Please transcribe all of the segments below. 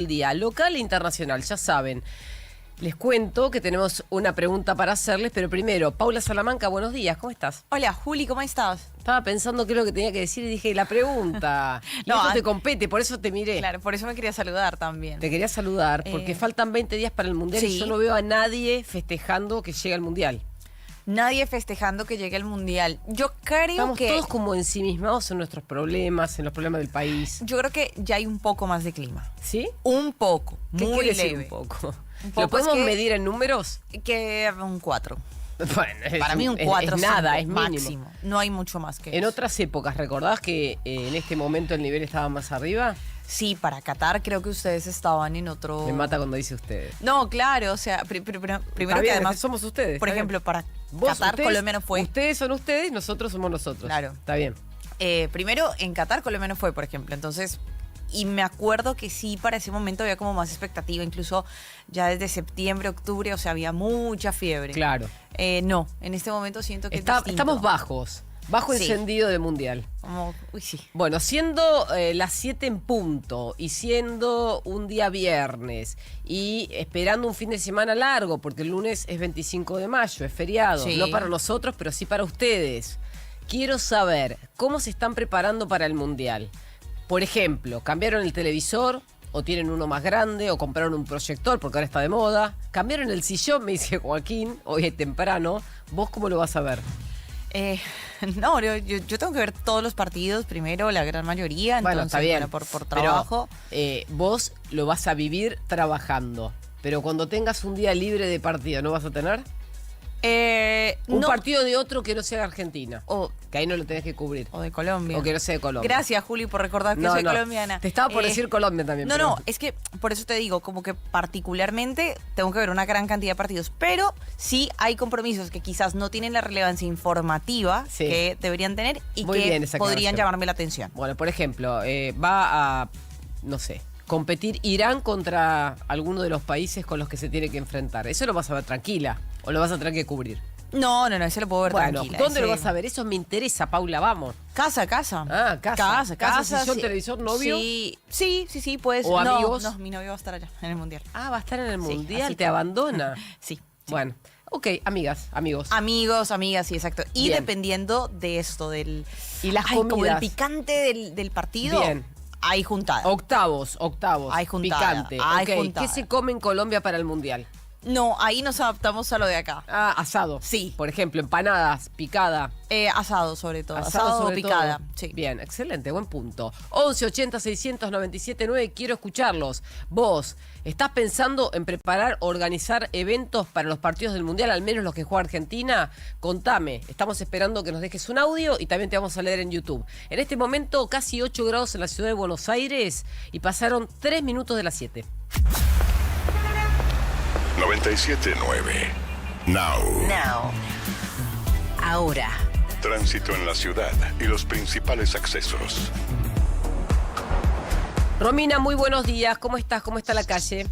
El día local e internacional, ya saben. Les cuento que tenemos una pregunta para hacerles, pero primero, Paula Salamanca, buenos días, ¿cómo estás? Hola, Juli, ¿cómo estás? Estaba pensando qué es lo que tenía que decir y dije, la pregunta. Y esto te compete, por eso te miré. Claro, por eso me quería saludar también. Te quería saludar, porque faltan 20 días para el Mundial y yo no veo a nadie festejando que llegue al Mundial. Nadie festejando que llegue el Mundial. Yo creo Estamos que... todos como ensimismados en nuestros problemas, en los problemas del país. Yo creo que ya hay un poco más de clima. ¿Sí? Un poco, ¿Qué muy quiere decir leve. un poco? Un poco ¿Lo podemos es que- medir en números? Que un 4. Bueno, Para mí un 4 es nada, es mínimo. máximo. No hay mucho más que En eso. otras épocas, ¿recordás que en este momento el nivel estaba más arriba? Sí, para Qatar creo que ustedes estaban en otro... Me mata cuando dice ustedes. No, claro, o sea, primero Está que bien, además... somos ustedes. Por está ejemplo, bien. para Vos, Qatar, ustedes, Colombia no fue. Ustedes son ustedes, nosotros somos nosotros. Claro. Está bien. Primero, en Qatar, Colombia no fue, por ejemplo. Entonces, y me acuerdo que sí, para ese momento había como más expectativa. Incluso ya desde septiembre, octubre, o sea, había mucha fiebre. Claro. No, en este momento siento que es distinto. Estamos bajos. Bajo Sí. encendido de mundial. Como, uy, sí. Bueno, siendo las 7 en punto y siendo un día viernes y esperando un fin de semana largo, porque el lunes es 25 de mayo, es feriado, Sí. no para nosotros, pero sí para ustedes. Quiero saber cómo se están preparando para el Mundial. Por ejemplo, ¿cambiaron el televisor? ¿O tienen uno más grande? ¿O compraron un proyector porque ahora está de moda? ¿Cambiaron el sillón? Me dice Joaquín, hoy es temprano. ¿Vos cómo lo vas a ver? No, yo tengo que ver todos los partidos primero, la gran mayoría. Entonces, Bueno, está bien. bueno, por trabajo. Pero, vos lo vas a vivir trabajando. Pero cuando tengas un día libre de partido, ¿no vas a tener? Un No, partido de otro que no sea de Argentina. o, Que ahí no lo tenés que cubrir. o de Colombia. O que no sea de Colombia. Gracias, Juli, por recordar que soy colombiana. Te estaba por decir Colombia también. No, pero- no, es que por eso te digo, como que particularmente tengo que ver una gran cantidad de partidos, pero sí hay compromisos que quizás no tienen la relevancia informativa Sí. que deberían tener y Muy bien que esa podrían aclaración. llamarme la atención. Bueno, por ejemplo, va a, no sé, competir Irán contra alguno de los países con los que se tiene que enfrentar. ¿Eso lo vas a ver tranquila? ¿O lo vas a tener que cubrir? No, ese lo puedo ver Bueno, tranquila. ¿dónde ese- lo vas a ver? Eso me interesa, Paula, vamos. Casa. Ah, casa. Casa, sillón, sí. televisor, novio. Sí, pues. ¿O no, amigos? No, mi novio va a estar allá, en el Mundial. Ah, va a estar en el Sí, Mundial, así te que- abandona. Sí. Bueno, ok, amigas, amigos. Amigos, amigas, sí, exacto. Y Bien. dependiendo de esto, del... Y las como el comidas. picante del partido. Bien. Hay juntada. Octavos. Hay juntada, Picante. hay Ok, juntada. ¿qué se come en Colombia para el Mundial? No, ahí nos adaptamos a lo de acá. Ah, asado. Sí. Por ejemplo, empanadas, picada. Asado sobre todo. Asado o sobre picada. todo. Sí. Bien, excelente, buen punto. 11 80 697 9, quiero escucharlos. Vos, ¿estás pensando en preparar, organizar eventos para los partidos del Mundial, al menos los que juega Argentina? Contame, estamos esperando que nos dejes un audio y también te vamos a leer en YouTube. En este momento, casi 8 grados en la ciudad de Buenos Aires y pasaron 3 minutos de las 7. 97.9. Now. Ahora. Tránsito en la ciudad y los principales accesos. Romina, muy buenos días. ¿Cómo estás? ¿Cómo está la calle?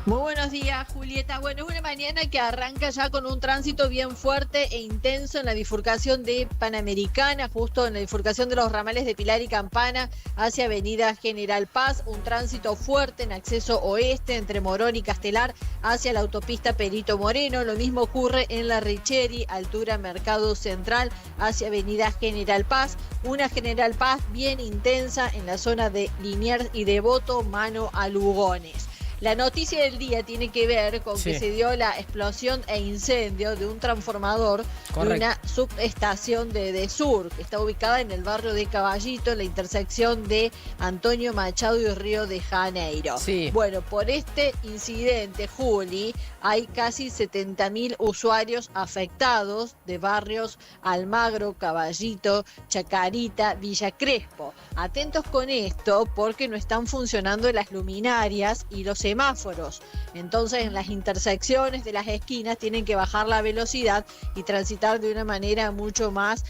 Muy buenos días, Julieta. Bueno, es una mañana que arranca ya con un tránsito bien fuerte e intenso en la bifurcación de Panamericana, justo en la bifurcación de los ramales de Pilar y Campana hacia Avenida General Paz. Un tránsito fuerte en acceso oeste entre Morón y Castelar hacia la autopista Perito Moreno. Lo mismo ocurre en la Richeri, altura Mercado Central hacia Avenida General Paz. Una General Paz bien intensa en la zona de Liniers y Devoto, mano a Lugones. La noticia del día tiene que ver con que se dio la explosión e incendio de un transformador de una subestación de Edesur, que está ubicada en el barrio de Caballito, en la intersección de Antonio Machado y Río de Janeiro. Sí. Bueno, por este incidente, Juli, hay casi 70.000 usuarios afectados de barrios Almagro, Caballito, Chacarita, Villa Crespo. Atentos con esto porque no están funcionando las luminarias y los semáforos. Entonces, en las intersecciones de las esquinas tienen que bajar la velocidad y transitar de una manera mucho más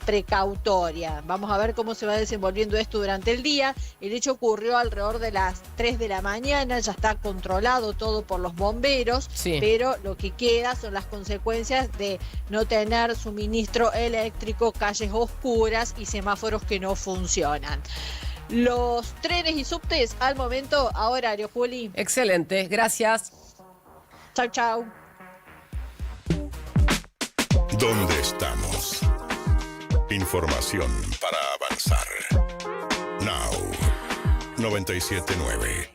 precautoria. Vamos a ver cómo se va desenvolviendo esto durante el día. El hecho ocurrió alrededor de las 3 de la mañana, ya está controlado todo por los bomberos, pero lo que queda son las consecuencias de no tener suministro eléctrico, calles oscuras y semáforos que no funcionan. los trenes y subtes al momento a horario, Juli. Excelente, gracias. Chau, chau. ¿Dónde estamos? Información para avanzar. Now 97.9.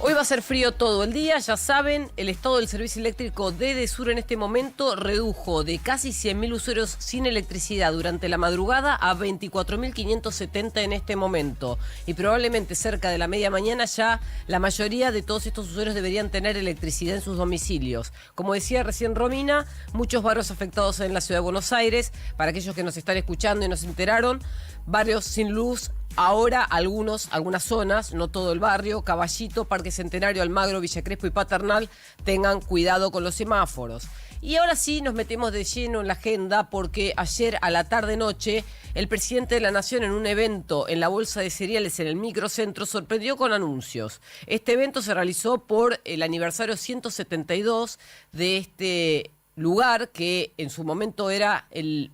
Hoy va a ser frío todo el día, ya saben, el estado del servicio eléctrico de Edesur en este momento redujo de casi 100.000 usuarios sin electricidad durante la madrugada a 24.570 en este momento. Y probablemente cerca de la media mañana ya la mayoría de todos estos usuarios deberían tener electricidad en sus domicilios. Como decía recién Romina, muchos barrios afectados en la ciudad de Buenos Aires. Para aquellos que nos están escuchando y nos enteraron, barrios sin luz. Ahora algunas zonas, no todo el barrio, Caballito, Parque Centenario, Almagro, Villa Crespo y Paternal, tengan cuidado con los semáforos. Y ahora sí nos metemos de lleno en la agenda porque ayer a la tarde-noche el presidente de la Nación en un evento en la Bolsa de Cereales en el Microcentro sorprendió con anuncios. Este evento se realizó por el aniversario 172 de este lugar que en su momento era el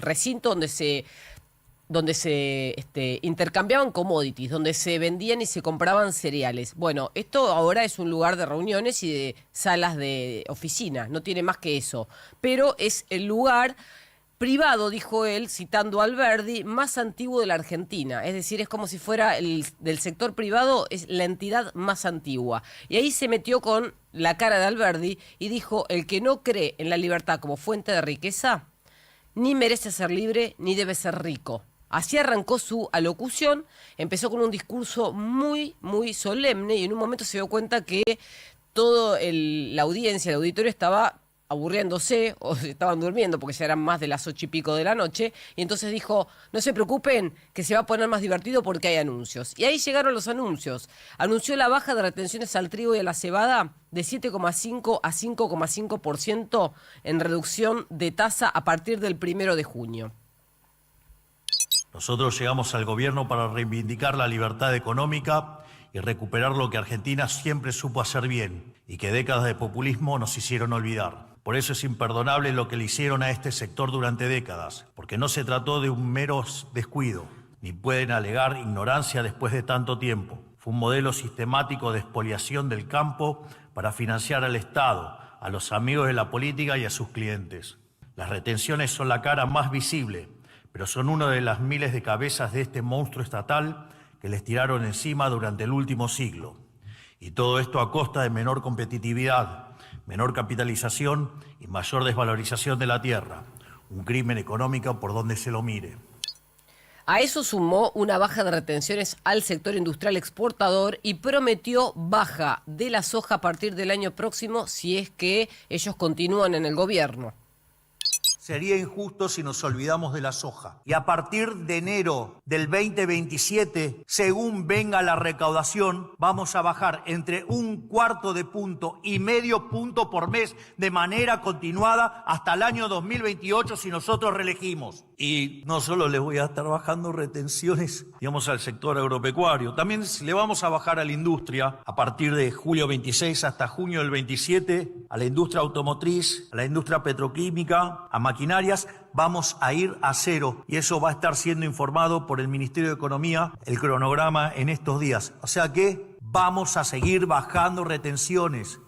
recinto donde se intercambiaban commodities, donde se vendían y se compraban cereales. Bueno, esto ahora es un lugar de reuniones y de salas de oficina, no tiene más que eso. Pero es el lugar privado, dijo él, citando a Alberdi, más antiguo de la Argentina. Es decir, es como si fuera del sector privado, es la entidad más antigua. Y ahí se metió con la cara de Alberdi y dijo, el que no cree en la libertad como fuente de riqueza, ni merece ser libre, ni debe ser rico. Así arrancó su alocución, empezó con un discurso muy, muy solemne y en un momento se dio cuenta que toda la audiencia, el auditorio estaba aburriéndose o estaban durmiendo porque ya eran más de las 8:00 de la noche y entonces dijo, no se preocupen que se va a poner más divertido porque hay anuncios. Y ahí llegaron los anuncios. Anunció la baja de retenciones al trigo y a la cebada de 7,5 a 5,5% en reducción de tasa a partir del 1 de junio. Nosotros llegamos al gobierno para reivindicar la libertad económica y recuperar lo que Argentina siempre supo hacer bien y que décadas de populismo nos hicieron olvidar. Por eso es imperdonable lo que le hicieron a este sector durante décadas, porque no se trató de un mero descuido, ni pueden alegar ignorancia después de tanto tiempo. Fue un modelo sistemático de expoliación del campo para financiar al Estado, a los amigos de la política y a sus clientes. Las retenciones son la cara más visible, pero son una de las miles de cabezas de este monstruo estatal que les tiraron encima durante el último siglo. Y todo esto a costa de menor competitividad, menor capitalización y mayor desvalorización de la tierra. Un crimen económico por donde se lo mire. A eso sumó una baja de retenciones al sector industrial exportador y prometió baja de la soja a partir del año próximo si es que ellos continúan en el gobierno. Sería injusto si nos olvidamos de la soja. Y a partir de enero del 2027, según venga la recaudación, vamos a bajar entre 1/4 punto y medio punto por mes de manera continuada hasta el año 2028 si nosotros reelegimos. Y no solo les voy a estar bajando retenciones, digamos, al sector agropecuario, también le vamos a bajar a la industria a partir de julio 26 hasta junio del 27, a la industria automotriz, a la industria petroquímica, a maquinarias, vamos a ir a cero y eso va a estar siendo informado por el Ministerio de Economía, el cronograma en estos días. O sea que vamos a seguir bajando retenciones.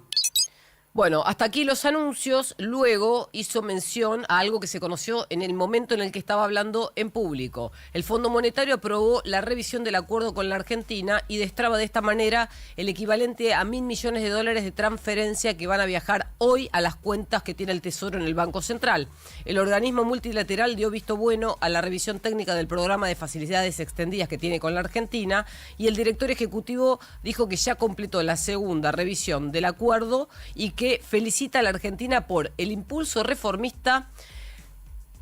Bueno, hasta aquí los anuncios. Luego hizo mención a algo que se conoció en el momento en el que estaba hablando en público. El Fondo Monetario aprobó la revisión del acuerdo con la Argentina y destraba de esta manera el equivalente a $1.000 millones de transferencia que van a viajar hoy a las cuentas que tiene el Tesoro en el Banco Central. El organismo multilateral dio visto bueno a la revisión técnica del programa de facilidades extendidas que tiene con la Argentina y el director ejecutivo dijo que ya completó la segunda revisión del acuerdo y que felicita a la Argentina por el impulso reformista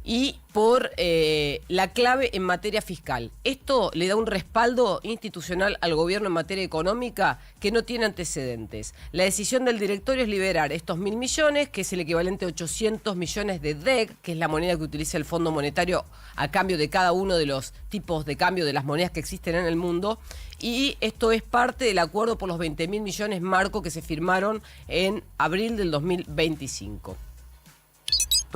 y por la clave en materia fiscal. Esto le da un respaldo institucional al gobierno en materia económica que no tiene antecedentes. La decisión del directorio es liberar estos 1.000 millones, que es el equivalente a 800 millones de DEC, que es la moneda que utiliza el Fondo Monetario a cambio de cada uno de los tipos de cambio de las monedas que existen en el mundo. Y esto es parte del acuerdo por los 20.000 millones marco que se firmaron en abril del 2025.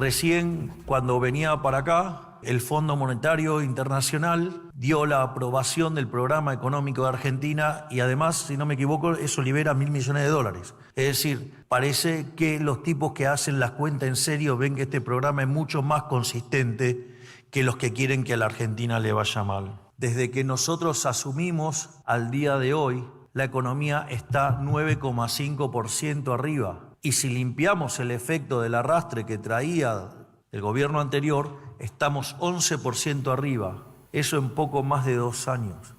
Recién, cuando venía para acá, el Fondo Monetario Internacional dio la aprobación del programa económico de Argentina y además, si no me equivoco, eso libera $1.000 millones. Es decir, parece que los tipos que hacen las cuentas en serio ven que este programa es mucho más consistente que los que quieren que a la Argentina le vaya mal. Desde que nosotros asumimos al día de hoy, la economía está 9,5% arriba. Y si limpiamos el efecto del arrastre que traía el gobierno anterior, estamos 11% arriba. Eso en poco más de 2 años.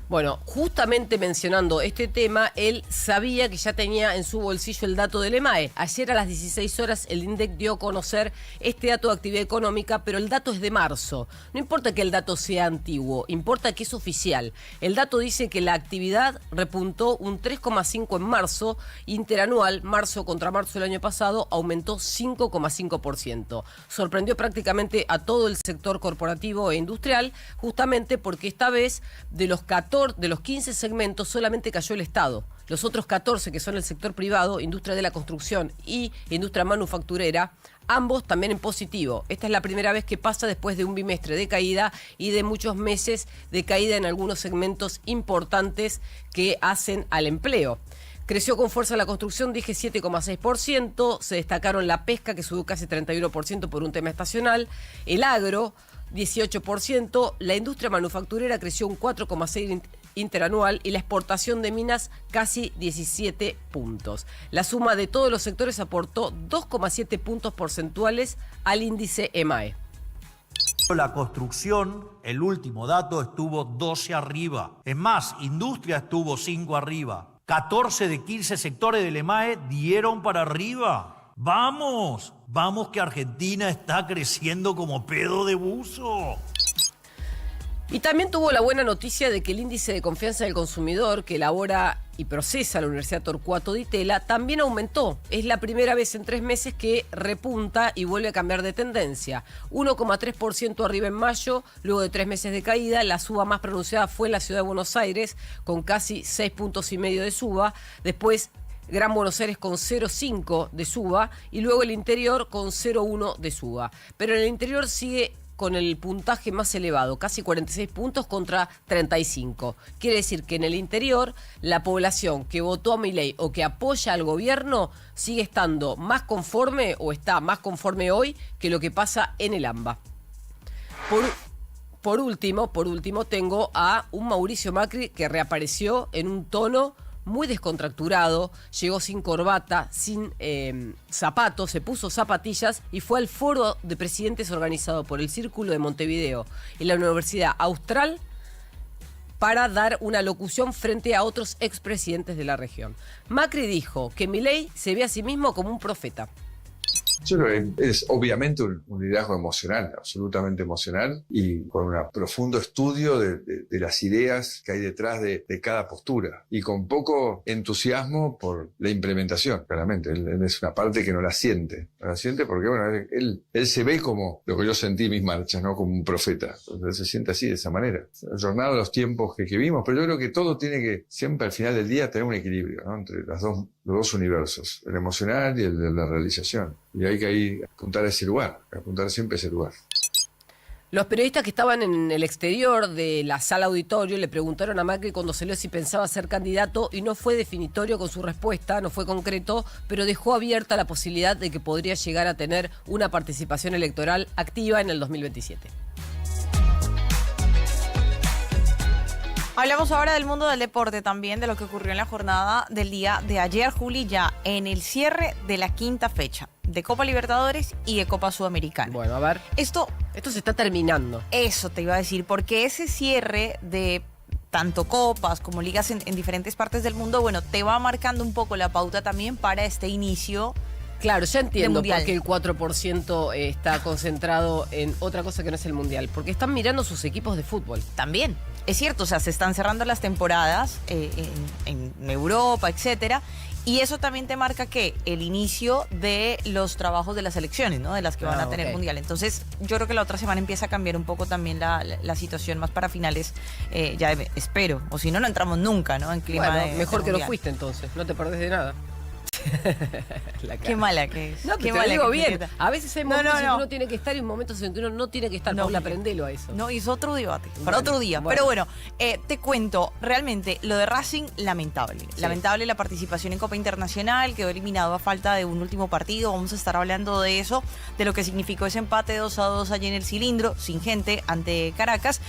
Bueno, justamente mencionando este tema, él sabía que ya tenía en su bolsillo el dato del EMAE. Ayer a las 16 horas el INDEC dio a conocer este dato de actividad económica, pero el dato es de marzo. No importa que el dato sea antiguo, importa que es oficial. El dato dice que la actividad repuntó un 3,5 en marzo, interanual, marzo contra marzo del año pasado, aumentó 5,5%. Sorprendió prácticamente a todo el sector corporativo e industrial, justamente porque esta vez de los 15 segmentos solamente cayó el Estado. Los otros 14, que son el sector privado, industria de la construcción y industria manufacturera, ambos también en positivo. Esta es la primera vez que pasa después de un bimestre de caída y de muchos meses de caída en algunos segmentos importantes que hacen al empleo. Creció con fuerza la construcción, dije 7,6%, se destacaron la pesca, que subió casi 31% por un tema estacional, el agro, 18%, la industria manufacturera creció un 4,6% interanual y la exportación de minas casi 17 puntos. La suma de todos los sectores aportó 2,7 puntos porcentuales al índice EMAE. La construcción, el último dato, estuvo 12 arriba. Es más, industria estuvo 5 arriba. 14 de 15 sectores del EMAE dieron para arriba. ¡Vamos! Vamos que Argentina está creciendo como pedo de buzo. Y también tuvo la buena noticia de que el índice de confianza del consumidor que elabora y procesa la Universidad Torcuato Di Tella también aumentó. Es la primera vez en 3 meses que repunta y vuelve a cambiar de tendencia. 1,3% arriba en mayo, luego de 3 meses de caída. La suba más pronunciada fue en la ciudad de Buenos Aires, con casi 6 puntos y medio de suba. Después Gran Buenos Aires con 0,5 de suba y luego el interior con 0,1 de suba. Pero en el interior sigue con el puntaje más elevado, casi 46 puntos contra 35. Quiere decir que en el interior la población que votó a Milei o que apoya al gobierno sigue estando más conforme o está más conforme hoy que lo que pasa en el AMBA. Por último, tengo a un Mauricio Macri que reapareció en un tono muy descontracturado, llegó sin corbata, sin zapatos, se puso zapatillas y fue al foro de presidentes organizado por el Círculo de Montevideo y la Universidad Austral para dar una locución frente a otros expresidentes de la región. Macri dijo que Milei se ve a sí mismo como un profeta. Yo creo que es obviamente un liderazgo emocional, absolutamente emocional, y con un profundo estudio de las ideas que hay detrás de cada postura, y con poco entusiasmo por la implementación, claramente. Él es una parte que no la siente porque, bueno, él se ve como lo que yo sentí en mis marchas, ¿no? Como un profeta. Entonces él se siente así, de esa manera. Jornada de los tiempos que vimos, pero yo creo que todo tiene que, siempre al final del día, tener un equilibrio, ¿no? Entre los dos universos, el emocional y el de la realización. Y hay que apuntar a ese lugar, apuntar siempre a ese lugar. Los periodistas que estaban en el exterior de la sala auditorio le preguntaron a Macri cuando salió si pensaba ser candidato y no fue definitorio con su respuesta, no fue concreto, pero dejó abierta la posibilidad de que podría llegar a tener una participación electoral activa en el 2027. Hablamos ahora del mundo del deporte también, de lo que ocurrió en la jornada del día de ayer, Juli, ya en el cierre de la 5ª fecha de Copa Libertadores y de Copa Sudamericana. Bueno, a ver. Esto se está terminando. Eso te iba a decir, porque ese cierre de tanto copas como ligas en diferentes partes del mundo, bueno, te va marcando un poco la pauta también para este inicio. Claro, ya entiendo mundial. por qué el 4% está concentrado en otra cosa que no es el mundial, porque están mirando sus equipos de fútbol. También, es cierto, o sea, se están cerrando las temporadas en Europa, etcétera, y eso también te marca que el inicio de los trabajos de las selecciones, ¿no? De las que van a tener mundial. Entonces, yo creo que la otra semana empieza a cambiar un poco también la situación más para finales, espero, o si no, no entramos nunca, ¿no? En clima bueno, de mejor que mundial. lo fuiste entonces, no te perdés de nada. La cara. Qué mala que es. No, Qué pero te mala lo digo que es, bien. Julieta. A veces hay No, momentos no, en no. que uno tiene que estar y momentos en que uno no tiene que estar. No, Paula, Julieta. aprendelo a eso. No, y es otro debate, para Bueno, otro día. bueno. Pero bueno, te cuento, realmente lo de Racing, lamentable. Sí. Lamentable la participación en Copa Internacional, quedó eliminado a falta de un último partido. Vamos a estar hablando de eso, de lo que significó ese empate 2-2 allí en el Cilindro, sin gente, ante Caracas.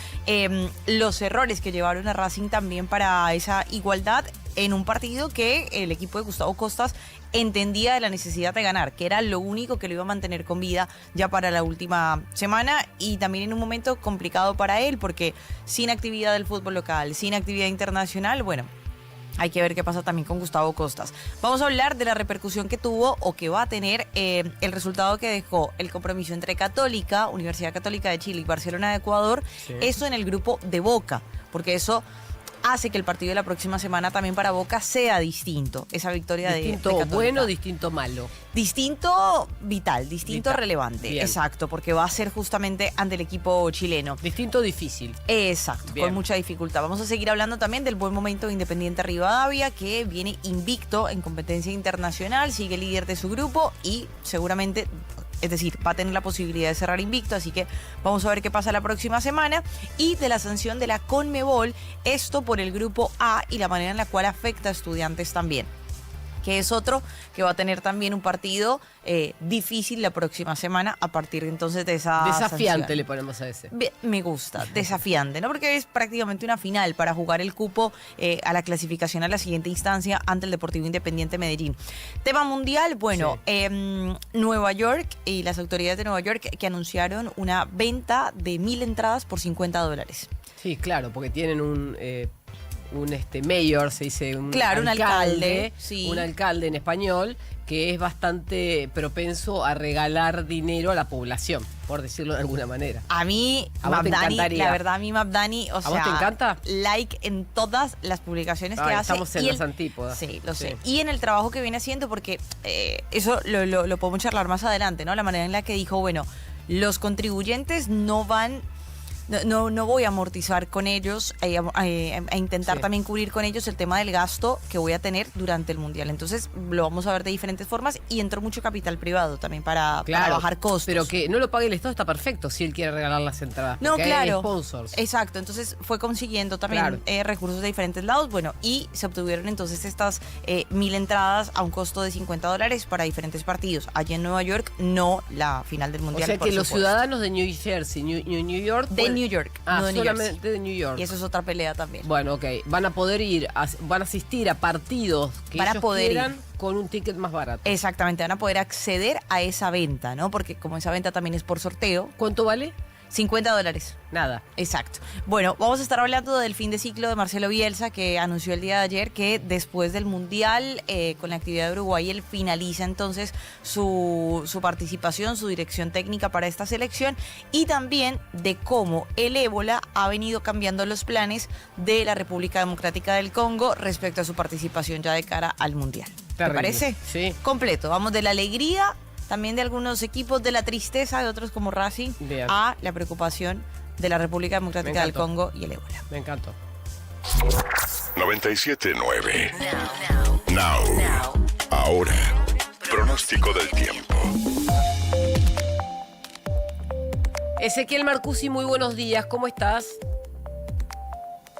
Los errores que llevaron a Racing también para esa igualdad en un partido que el equipo de Gustavo Costas entendía de la necesidad de ganar, que era lo único que lo iba a mantener con vida ya para la última semana, y también en un momento complicado para él, porque sin actividad del fútbol local, sin actividad internacional, bueno, hay que ver qué pasa también con Gustavo Costas. Vamos a hablar de la repercusión que tuvo o que va a tener el resultado que dejó el compromiso entre Católica, Universidad Católica de Chile y Barcelona de Ecuador, eso en el grupo de Boca, porque eso hace que el partido de la próxima semana también para Boca sea distinto, esa victoria de Católica. Bueno, distinto malo. Distinto vital, distinto Vital. relevante, Bien. exacto, porque va a ser justamente ante el equipo chileno. Distinto difícil. Exacto, Bien. con mucha dificultad. Vamos a seguir hablando también del buen momento de Independiente Rivadavia, que viene invicto en competencia internacional, sigue líder de su grupo y seguramente, es decir, va a tener la posibilidad de cerrar invicto, así que vamos a ver qué pasa la próxima semana. Y de la sanción de la Conmebol, esto por el grupo A y la manera en la cual afecta a Estudiantes también, que es otro que va a tener también un partido difícil la próxima semana a partir entonces de esa Desafiante sanción. le ponemos a ese. Bien, me gusta, desafiante, ¿no? Porque es prácticamente una final para jugar el cupo a la clasificación a la siguiente instancia ante el Deportivo Independiente Medellín. Tema mundial, bueno, Nueva York y las autoridades de Nueva York que anunciaron una venta de 1.000 entradas por $50. Sí, claro, porque tienen un mayor, se dice, un Claro, un alcalde, sí. Un alcalde en español que es bastante propenso a regalar dinero a la población, por decirlo de alguna manera. A mí, ¿A vos te Mabdani, encantaría? la verdad, a mí Mabdani, o ¿A sea, vos te encanta? like en todas las publicaciones que Ay, hace. estamos en y las antípodas. Sí, lo sé. Sí. Y en el trabajo que viene haciendo, porque eso lo podemos charlar más adelante, ¿no? La manera en la que dijo, bueno, los contribuyentes no van... No voy a amortizar con ellos, a intentar Sí. también cubrir con ellos el tema del gasto que voy a tener durante el Mundial. Entonces lo vamos a ver de diferentes formas y entró mucho capital privado también para bajar costos. Pero que no lo pague el Estado está perfecto si él quiere regalar las entradas. No, porque hay claro. sponsors. Exacto, entonces fue consiguiendo también recursos de diferentes lados, bueno, y se obtuvieron entonces estas 1.000 entradas a un costo de $50 para diferentes partidos. Allí en Nueva York, no la final del O Mundial. sea por que los supuesto. ciudadanos de New Jersey, New York... De New York, Ah, no de New Jersey. solamente de New York. Y eso es otra pelea también. Bueno, ok. Van a poder van a asistir a partidos que Van a ellos poder quieran ir. con un ticket más barato. Exactamente, van a poder acceder a esa venta, ¿no? Porque como esa venta también es por sorteo, ¿Cuánto vale? $50. Nada. Exacto. Bueno, vamos a estar hablando del fin de ciclo de Marcelo Bielsa, que anunció el día de ayer que después del Mundial, con la actividad de Uruguay, él finaliza entonces su participación, su dirección técnica para esta selección, y también de cómo el ébola ha venido cambiando los planes de la República Democrática del Congo respecto a su participación ya de cara al Mundial. ¿Te Terrible. parece? Sí. Completo. Vamos de la alegría también de algunos equipos, de la tristeza de otros como Racing, Bien. a la preocupación de la República Democrática del encantó. Congo y el ébola. Me encantó. 97.9. Now. Ahora. Pronóstico del tiempo. Ezequiel Marcusi, muy buenos días. ¿Cómo estás?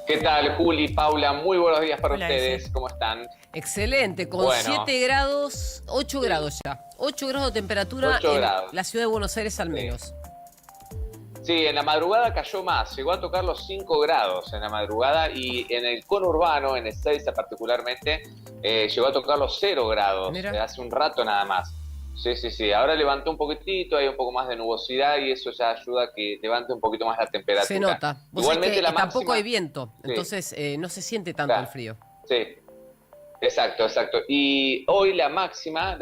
¿Qué tal, Juli, Paula? Muy buenos días para Hola, ustedes. Eze. ¿Cómo están? Excelente, con Bueno. 7 grados, 8 grados ya. 8 grados de temperatura 8 en grados. la ciudad de Buenos Aires al Sí. menos. Sí, en la madrugada cayó más. Llegó a tocar los 5 grados en la madrugada y en el conurbano, en Ezeiza particularmente, llegó a tocar los 0 grados. Mira. Hace un rato nada más. Sí. Ahora levantó un poquitito, hay un poco más de nubosidad y eso ya ayuda a que levante un poquito más la temperatura. Se nota. Vos sabés Igualmente que la tampoco máxima- hay viento, Sí. entonces no se siente tanto Claro. el frío. Sí, exacto. Y hoy la máxima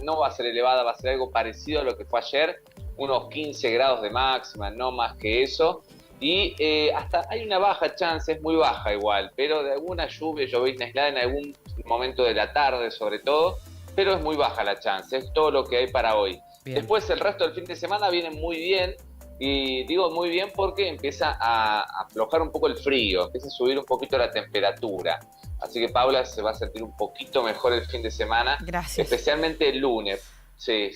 no va a ser elevada, va a ser algo parecido a lo que fue ayer, unos 15 grados de máxima, no más que eso. Y hasta hay una baja chance, es muy baja igual, pero de alguna llovizna aislada en algún momento de la tarde sobre todo, pero es muy baja la chance, es todo lo que hay para hoy. Bien. Después el resto del fin de semana viene muy bien, Y digo muy bien porque empieza a aflojar un poco el frío, empieza a subir un poquito la temperatura. Así que Paula se va a sentir un poquito mejor el fin de semana. Gracias. Especialmente el lunes. Sí.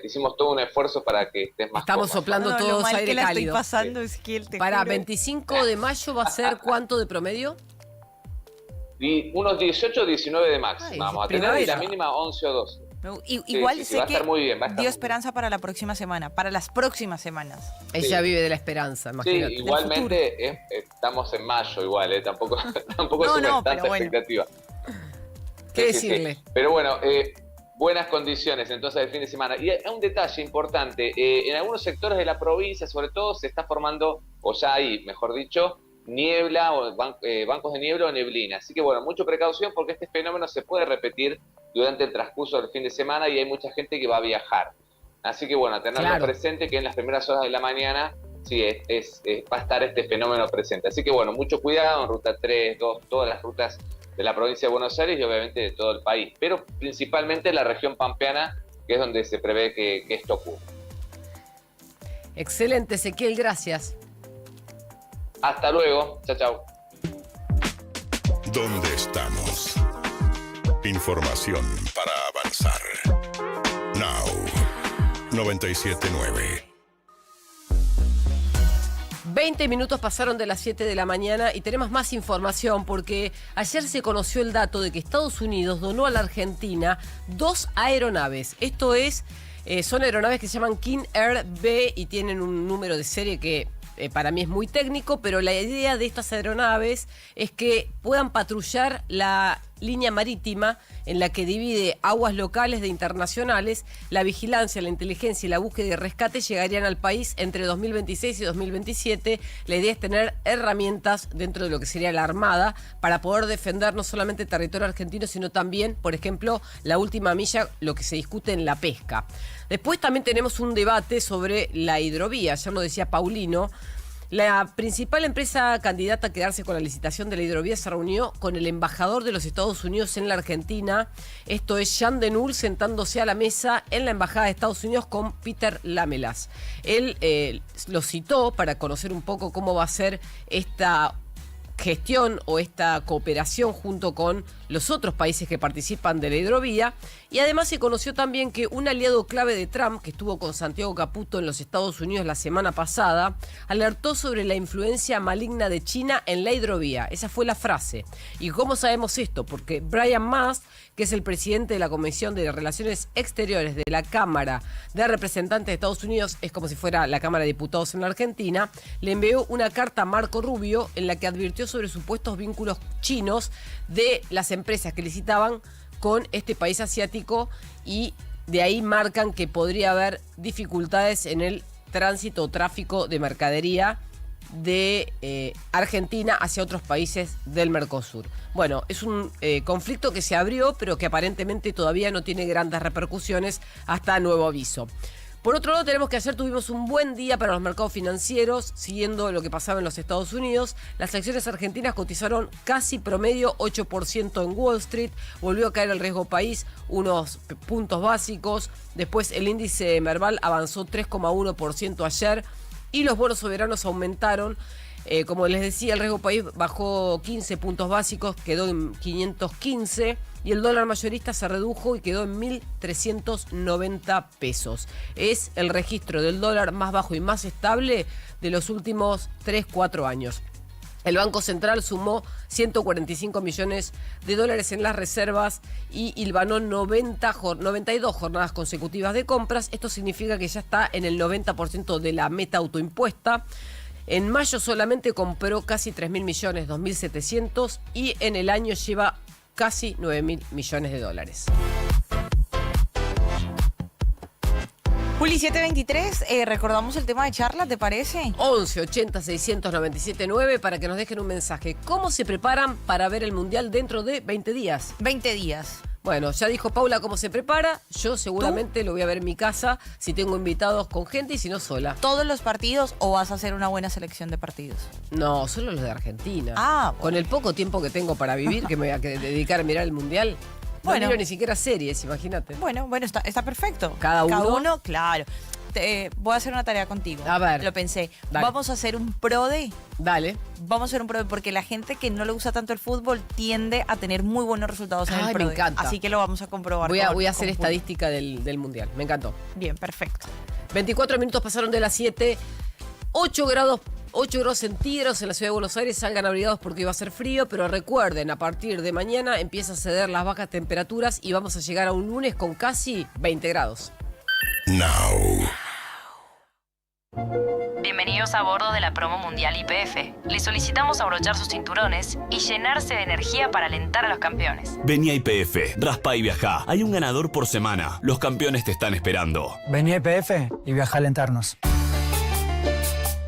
Hicimos todo un esfuerzo para que estés más Estamos cómoda. soplando lo todos mal aire que la cálido. estoy pasando es que te Para juro. 25 de mayo va a ser ¿cuánto de promedio? Y unos 18 o 19 de máxima. Ay, Vamos a tener primavera. y la mínima 11 o 12. Igual sí, sé va a que estar muy bien, va a estar dio muy esperanza para la próxima semana, para las próximas semanas. Ella vive de la esperanza, Sí, imagínate. igualmente estamos en mayo igual, tampoco No, suben no, tanta pero bueno. expectativa. ¿Qué Sí. decirle? Pero bueno, buenas condiciones entonces el fin de semana. Y un detalle importante, en algunos sectores de la provincia sobre todo se está formando, o ya hay, mejor dicho, niebla o bancos de niebla o neblina. Así que bueno, mucha precaución porque este fenómeno se puede repetir durante el transcurso del fin de semana y hay mucha gente que va a viajar. Así que bueno, tenerlo Claro. presente que en las primeras horas de la mañana sí va a estar este fenómeno presente. Así que bueno, mucho cuidado en ruta 3, 2, todas las rutas de la provincia de Buenos Aires y obviamente de todo el país, pero principalmente la región pampeana, que es donde se prevé que esto ocurra. Excelente, Ezequiel, gracias. Hasta luego, chao. ¿Dónde estamos? Información para avanzar. Now 97.9. 20 minutos pasaron de las 7 de la mañana y tenemos más información porque ayer se conoció el dato de que Estados Unidos donó a la Argentina 2 aeronaves. Esto es, son aeronaves que se llaman King Air B y tienen un número de serie que para mí es muy técnico, pero la idea de estas aeronaves es que puedan patrullar la línea marítima en la que divide aguas locales de internacionales. La vigilancia, la inteligencia y la búsqueda y rescate llegarían al país entre 2026 y 2027. La idea es tener herramientas dentro de lo que sería la Armada para poder defender no solamente el territorio argentino, sino también, por ejemplo, la última milla, lo que se discute en la pesca. Después también tenemos un debate sobre la hidrovía, ya lo decía Paulino. La principal empresa candidata a quedarse con la licitación de la hidrovía se reunió con el embajador de los Estados Unidos en la Argentina. Esto es Jean Denul sentándose a la mesa en la embajada de Estados Unidos con Peter Lamelas. Él lo citó para conocer un poco cómo va a ser esta gestión o esta cooperación junto con los otros países que participan de la hidrovía. Y además se conoció también que un aliado clave de Trump, que estuvo con Santiago Caputo en los Estados Unidos la semana pasada, alertó sobre la influencia maligna de China en la hidrovía. Esa fue la frase. ¿Y cómo sabemos esto? Porque Brian Mast, que es el presidente de la Comisión de Relaciones Exteriores de la Cámara de Representantes de Estados Unidos, es como si fuera la Cámara de Diputados en la Argentina, le envió una carta a Marco Rubio en la que advirtió sobre supuestos vínculos chinos de las empresas que licitaban con este país asiático, y de ahí marcan que podría haber dificultades en el tránsito o tráfico de mercadería de Argentina hacia otros países del Mercosur. Bueno, es un conflicto que se abrió, pero que aparentemente todavía no tiene grandes repercusiones hasta nuevo aviso. Por otro lado, tenemos que ayer tuvimos un buen día para los mercados financieros, siguiendo lo que pasaba en los Estados Unidos. Las acciones argentinas cotizaron casi promedio 8% en Wall Street. Volvió a caer el riesgo país unos puntos básicos. Después el índice Merval avanzó 3,1% ayer y los bonos soberanos aumentaron. Como les decía, el riesgo país bajó 15 puntos básicos, quedó en 515 y el dólar mayorista se redujo y quedó en 1.390 pesos. Es el registro del dólar más bajo y más estable de los últimos 3-4 años. El Banco Central sumó 145 millones de dólares en las reservas y hilvanó 92 jornadas consecutivas de compras. Esto significa que ya está en el 90% de la meta autoimpuesta. En mayo solamente compró casi 3.000 millones, 2.700, y en el año lleva casi 9.000 millones de dólares. Juli, 723, recordamos el tema de charla, ¿te parece? 11 80 697 9 para que nos dejen un mensaje. ¿Cómo se preparan para ver el Mundial dentro de 20 días? 20 días. Bueno, ya dijo Paula cómo se prepara. Yo seguramente lo voy a ver en mi casa, si tengo invitados con gente y si no sola. ¿Todos los partidos o vas a hacer una buena selección de partidos? No, solo los de Argentina. Ah, bueno. Con el poco tiempo que tengo para vivir, que me voy a dedicar a mirar el Mundial. No Bueno. miro ni siquiera series, imagínate. Bueno, está perfecto. Cada uno. Claro. voy a hacer una tarea contigo. A ver. Lo pensé. Dale. Vamos a hacer un pro day. Dale. Vamos a hacer un pro day porque la gente que no le gusta tanto el fútbol tiende a tener muy buenos resultados en Ay, el pro me day. encanta. Así que lo vamos a comprobar. Voy a con hacer Julio. estadística del Mundial. Me encantó. Bien, perfecto. 24 minutos pasaron de las 7. 8 grados centígrados en la ciudad de Buenos Aires. Salgan abrigados porque iba a ser frío, pero recuerden, a partir de mañana empieza a ceder las bajas temperaturas y vamos a llegar a un lunes con casi 20 grados. Now. Bienvenidos a bordo de la promo mundial YPF. Les solicitamos abrochar sus cinturones y llenarse de energía para alentar a los campeones. Vení a YPF, raspa y viajá. Hay un ganador por semana. Los campeones te están esperando. Vení a YPF y viaja a alentarnos.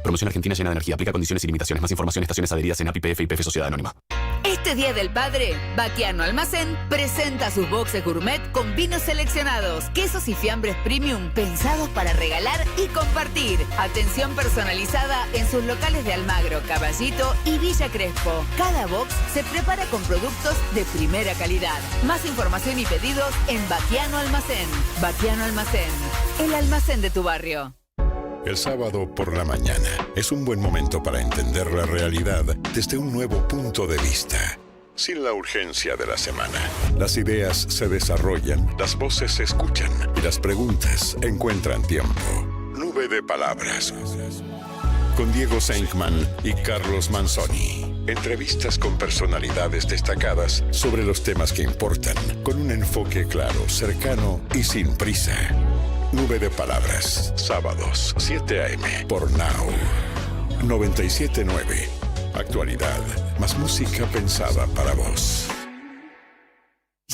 Promoción Argentina llena de energía. Aplica condiciones y limitaciones. Más información, estaciones adheridas en API, YPF Sociedad Anónima. Este Día del Padre, Baquiano Almacén presenta sus boxes gourmet con vinos seleccionados, quesos y fiambres premium pensados para regalar y compartir. Atención personalizada en sus locales de Almagro, Caballito y Villa Crespo. Cada box se prepara con productos de primera calidad. Más información y pedidos en Baquiano Almacén. Baquiano Almacén, el almacén de tu barrio. El sábado por la mañana es un buen momento para entender la realidad desde un nuevo punto de vista. Sin la urgencia de la semana, las ideas se desarrollan, las voces se escuchan y las preguntas encuentran tiempo. Nube de palabras. Con Diego Senkman y Carlos Manzoni. Entrevistas con personalidades destacadas sobre los temas que importan, con un enfoque claro, cercano y sin prisa. Nube de Palabras, sábados, 7 a.m. por Now. 97.9. Actualidad, más música pensada para vos.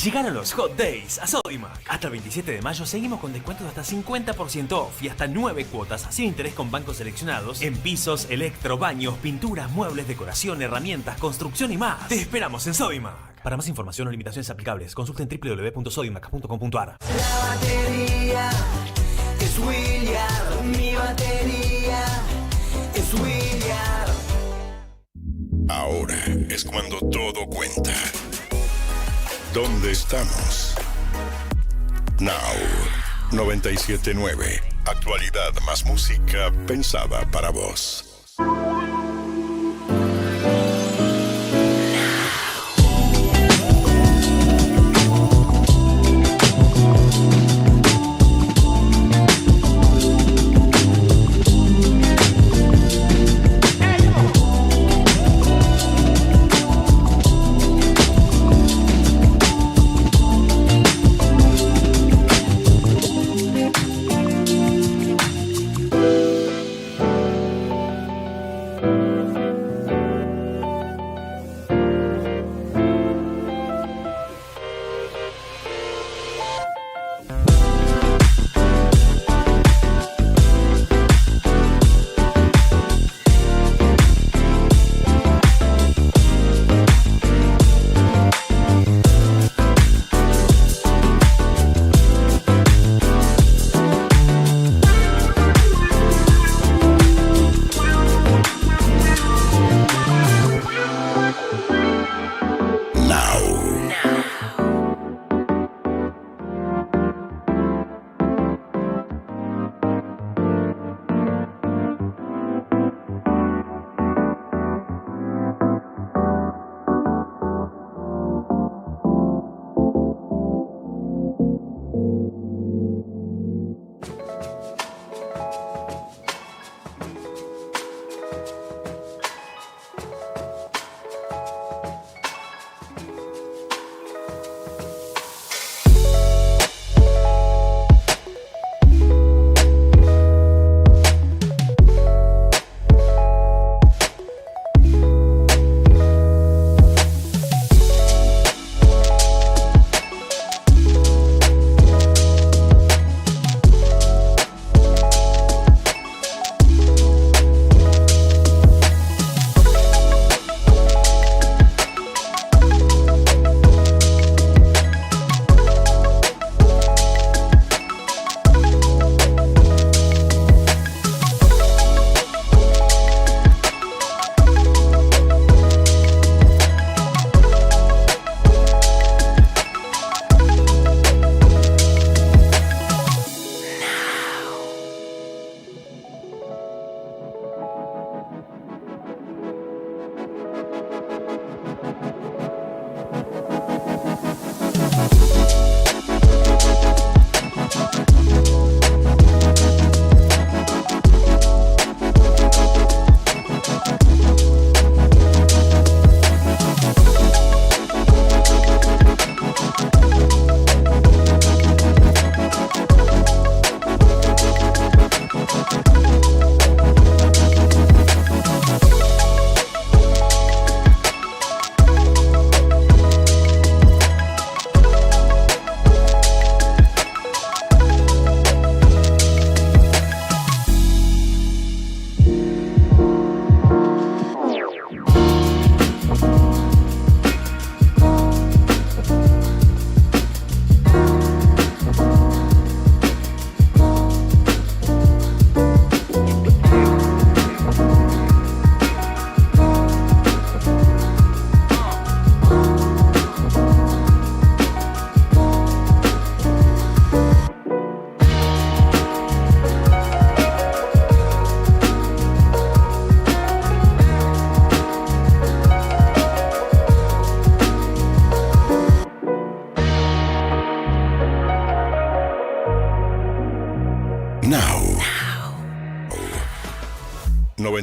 Llegaron los Hot Days a Sodimac. Hasta el 27 de mayo seguimos con descuentos de hasta 50% off y hasta 9 cuotas sin interés con bancos seleccionados en pisos, electro, baños, pinturas, muebles, decoración, herramientas, construcción y más. Te esperamos en Sodimac. Para más información o limitaciones aplicables, consulten www.sodimac.com.ar. La batería es William, mi batería es William. Ahora es cuando todo cuenta. ¿Dónde estamos? Now. 97.9. Actualidad más música pensada para vos.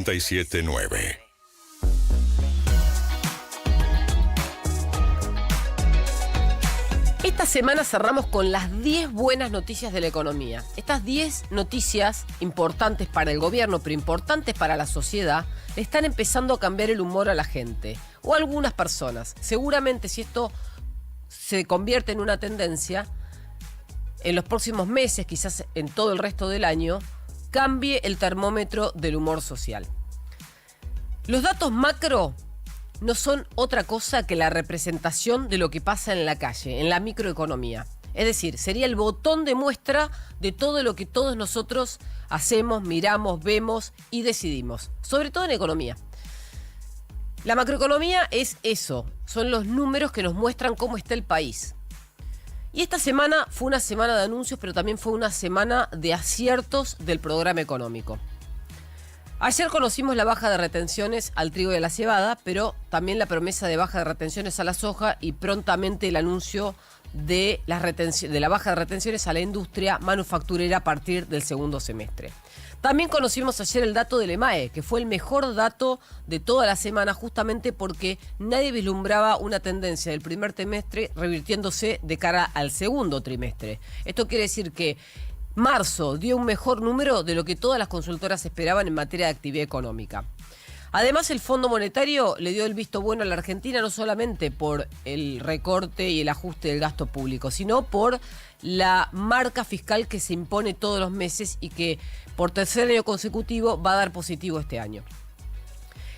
979. Esta semana cerramos con las 10 buenas noticias de la economía. Estas 10 noticias importantes para el gobierno, pero importantes para la sociedad, le están empezando a cambiar el humor a la gente, o a algunas personas. Seguramente si esto se convierte en una tendencia, en los próximos meses, quizás en todo el resto del año, cambie el termómetro del humor social. Los datos macro no son otra cosa que la representación de lo que pasa en la calle, en la microeconomía. Es decir, sería el botón de muestra de todo lo que todos nosotros hacemos, miramos, vemos y decidimos, sobre todo en economía. La macroeconomía es eso, son los números que nos muestran cómo está el país. Y esta semana fue una semana de anuncios, pero también fue una semana de aciertos del programa económico. Ayer conocimos la baja de retenciones al trigo y a la cebada, pero también la promesa de baja de retenciones a la soja y prontamente el anuncio de la baja de retenciones a la industria manufacturera a partir del segundo semestre. También conocimos ayer el dato del EMAE, que fue el mejor dato de toda la semana, justamente porque nadie vislumbraba una tendencia del primer trimestre revirtiéndose de cara al segundo trimestre. Esto quiere decir que marzo dio un mejor número de lo que todas las consultoras esperaban en materia de actividad económica. Además, el Fondo Monetario le dio el visto bueno a la Argentina no solamente por el recorte y el ajuste del gasto público, sino por la marca fiscal que se impone todos los meses y que por tercer año consecutivo va a dar positivo este año.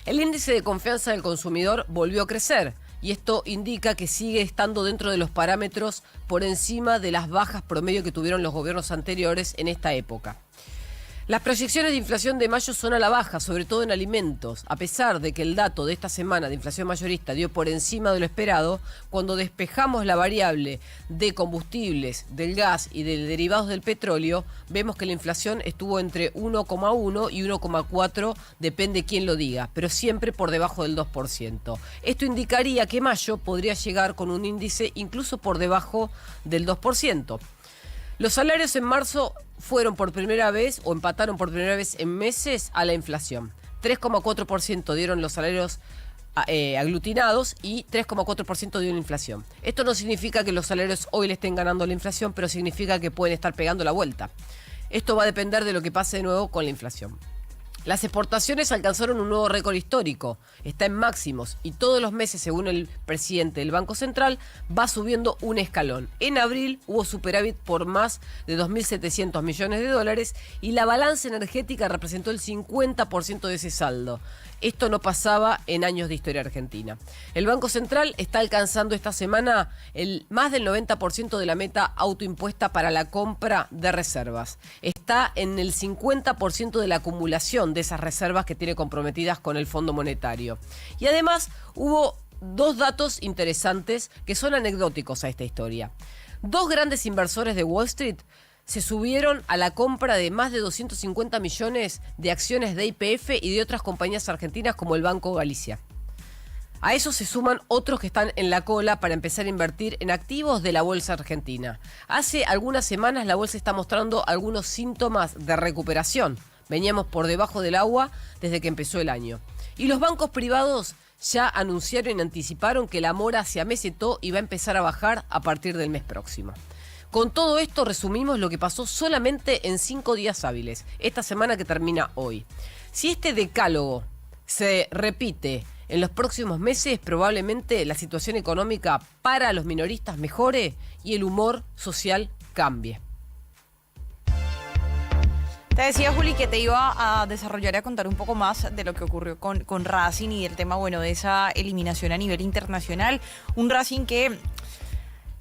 El índice de confianza del consumidor volvió a crecer. Y esto indica que sigue estando dentro de los parámetros por encima de las bajas promedio que tuvieron los gobiernos anteriores en esta época. Las proyecciones de inflación de mayo son a la baja, sobre todo en alimentos, a pesar de que el dato de esta semana de inflación mayorista dio por encima de lo esperado. Cuando despejamos la variable de combustibles, del gas y de derivados del petróleo, vemos que la inflación estuvo entre 1,1 y 1,4, depende quién lo diga, pero siempre por debajo del 2%. Esto indicaría que mayo podría llegar con un índice incluso por debajo del 2%. Los salarios en marzo fueron por primera vez o empataron por primera vez en meses a la inflación. 3,4% dieron los salarios aglutinados y 3,4% dio la inflación. Esto no significa que los salarios hoy le estén ganando la inflación, pero significa que pueden estar pegando la vuelta. Esto va a depender de lo que pase de nuevo con la inflación. Las exportaciones alcanzaron un nuevo récord histórico, está en máximos y todos los meses, según el presidente del Banco Central, va subiendo un escalón. En abril hubo superávit por más de 2.700 millones de dólares y la balanza energética representó el 50% de ese saldo. Esto no pasaba en años de historia argentina. El Banco Central está alcanzando esta semana más del 90% de la meta autoimpuesta para la compra de reservas. Está en el 50% de la acumulación de esas reservas que tiene comprometidas con el Fondo Monetario. Y además hubo dos datos interesantes que son anecdóticos a esta historia. Dos grandes inversores de Wall Street se subieron a la compra de más de 250 millones de acciones de YPF y de otras compañías argentinas como el Banco Galicia. A eso se suman otros que están en la cola para empezar a invertir en activos de la bolsa argentina. Hace algunas semanas la bolsa está mostrando algunos síntomas de recuperación. Veníamos por debajo del agua desde que empezó el año. Y los bancos privados ya anunciaron y anticiparon que la mora hacia mesetó y va a empezar a bajar a partir del mes próximo. Con todo esto resumimos lo que pasó solamente en 5 días hábiles, esta semana que termina hoy. Si este decálogo se repite en los próximos meses, probablemente la situación económica para los minoristas mejore y el humor social cambie. Te decía, Juli, que te iba a desarrollar y a contar un poco más de lo que ocurrió con Racing y el tema, bueno, de esa eliminación a nivel internacional. Un Racing que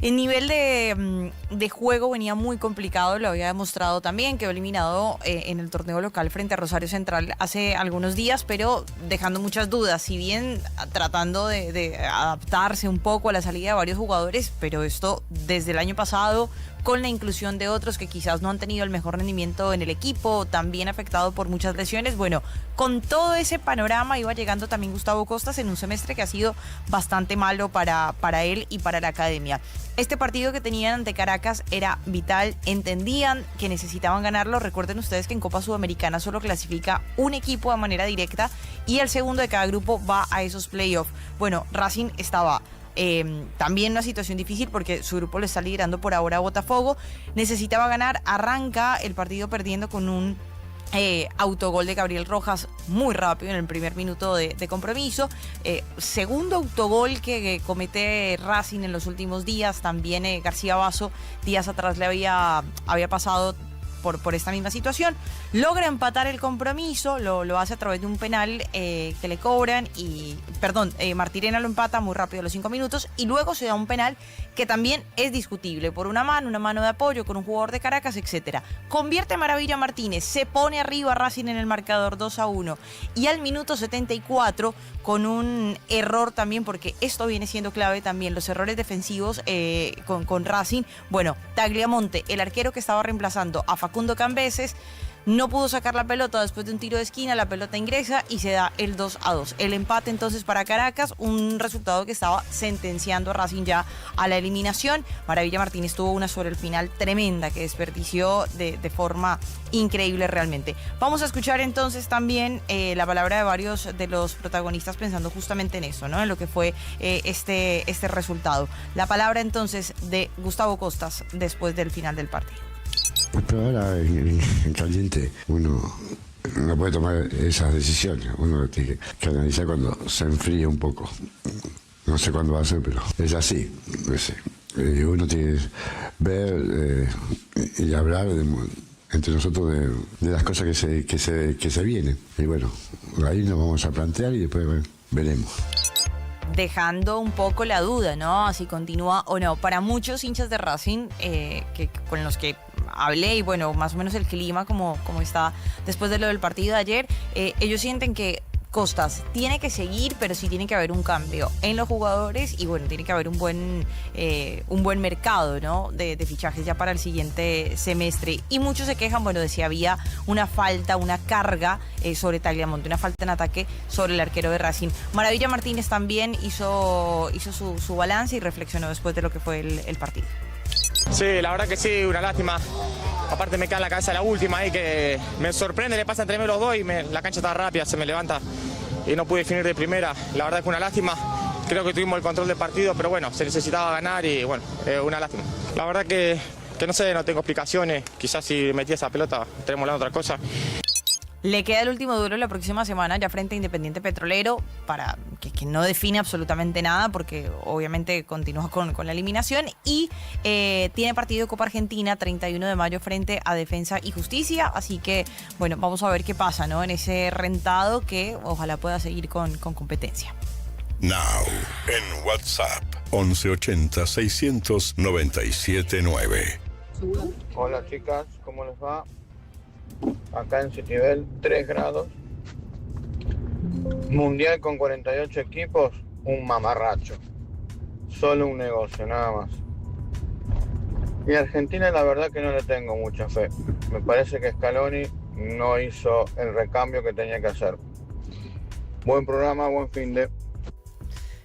el nivel de juego venía muy complicado, lo había demostrado también, quedó eliminado en el torneo local frente a Rosario Central hace algunos días, pero dejando muchas dudas, si bien tratando de adaptarse un poco a la salida de varios jugadores, pero esto desde el año pasado, con la inclusión de otros que quizás no han tenido el mejor rendimiento en el equipo, también afectado por muchas lesiones. Bueno, con todo ese panorama iba llegando también Gustavo Costas en un semestre que ha sido bastante malo para él y para la academia. Este partido que tenían ante Caracas era vital, entendían que necesitaban ganarlo. Recuerden ustedes que en Copa Sudamericana solo clasifica un equipo de manera directa y el segundo de cada grupo va a esos playoffs. Bueno, Racing estaba también en una situación difícil porque su grupo lo está liderando por ahora a Botafogo. Necesitaba ganar, arranca el partido perdiendo con un autogol de Gabriel Rojas muy rápido en el primer minuto de compromiso. Segundo autogol que comete Racing en los últimos días. También García Basso días atrás le había pasado por esta misma situación. Logra empatar el compromiso, lo hace a través de un penal que le cobran y, Martirena lo empata muy rápido a los 5 minutos y luego se da un penal que también es discutible por una mano de apoyo con un jugador de Caracas, etcétera. Convierte Maravilla Martínez, se pone arriba Racing en el marcador 2-1 y al minuto 74 con un error también, porque esto viene siendo clave también, los errores defensivos con Racing. Bueno, Tagliamonte, el arquero que estaba reemplazando a Facundo Cambeses, no pudo sacar la pelota después de un tiro de esquina, la pelota ingresa y se da el 2-2. El empate entonces para Caracas, un resultado que estaba sentenciando a Racing ya a la eliminación. Maravilla Martínez tuvo una sobre el final tremenda que desperdició de forma increíble realmente. Vamos a escuchar entonces también la palabra de varios de los protagonistas pensando justamente en eso, ¿no? En lo que fue este resultado. La palabra entonces de Gustavo Costas después del final del partido. Pero ahora en caliente uno no puede tomar esas decisiones, uno tiene que analizar cuando se enfríe un poco. No sé cuándo va a ser, pero es así. Uno tiene que ver y hablar entre nosotros de las cosas que se vienen. Y bueno, ahí nos vamos a plantear y después veremos. Dejando un poco la duda, ¿no? Si continúa o no. Para muchos hinchas de Racing, con los que hablé, y bueno, más o menos el clima como está después de lo del partido de ayer, ellos sienten que Costas tiene que seguir, pero sí tiene que haber un cambio en los jugadores y bueno, tiene que haber un buen mercado, ¿no? de fichajes ya para el siguiente semestre. Y muchos se quejan, bueno, de si había una falta, una carga sobre Tagliamonte, una falta en ataque sobre el arquero de Racing. Maravilla Martínez también hizo su balance y reflexionó después de lo que fue el partido. Sí, la verdad que sí, una lástima. Aparte me cae en la cabeza la última ahí que me sorprende, le pasa entre medio los dos y la cancha está rápida, se me levanta y no pude definir de primera. La verdad que una lástima. Creo que tuvimos el control del partido, pero bueno, se necesitaba ganar y bueno, una lástima. La verdad que no sé, no tengo explicaciones. Quizás si metí esa pelota estaríamos hablando de otra cosa. Le queda el último duelo la próxima semana ya frente a Independiente Petrolero, para que no define absolutamente nada porque obviamente continúa con la eliminación y tiene partido de Copa Argentina 31 de mayo frente a Defensa y Justicia, así que bueno, vamos a ver qué pasa, ¿no? En ese rentado que ojalá pueda seguir con competencia. Now, en WhatsApp, 1180 697 9. Hola chicas, ¿cómo les va? Acá en Citibel, 3 grados. Mundial con 48 equipos, un mamarracho. Solo un negocio, nada más. Y Argentina la verdad que no le tengo mucha fe. Me parece que Scaloni no hizo el recambio que tenía que hacer. Buen programa, buen fin de...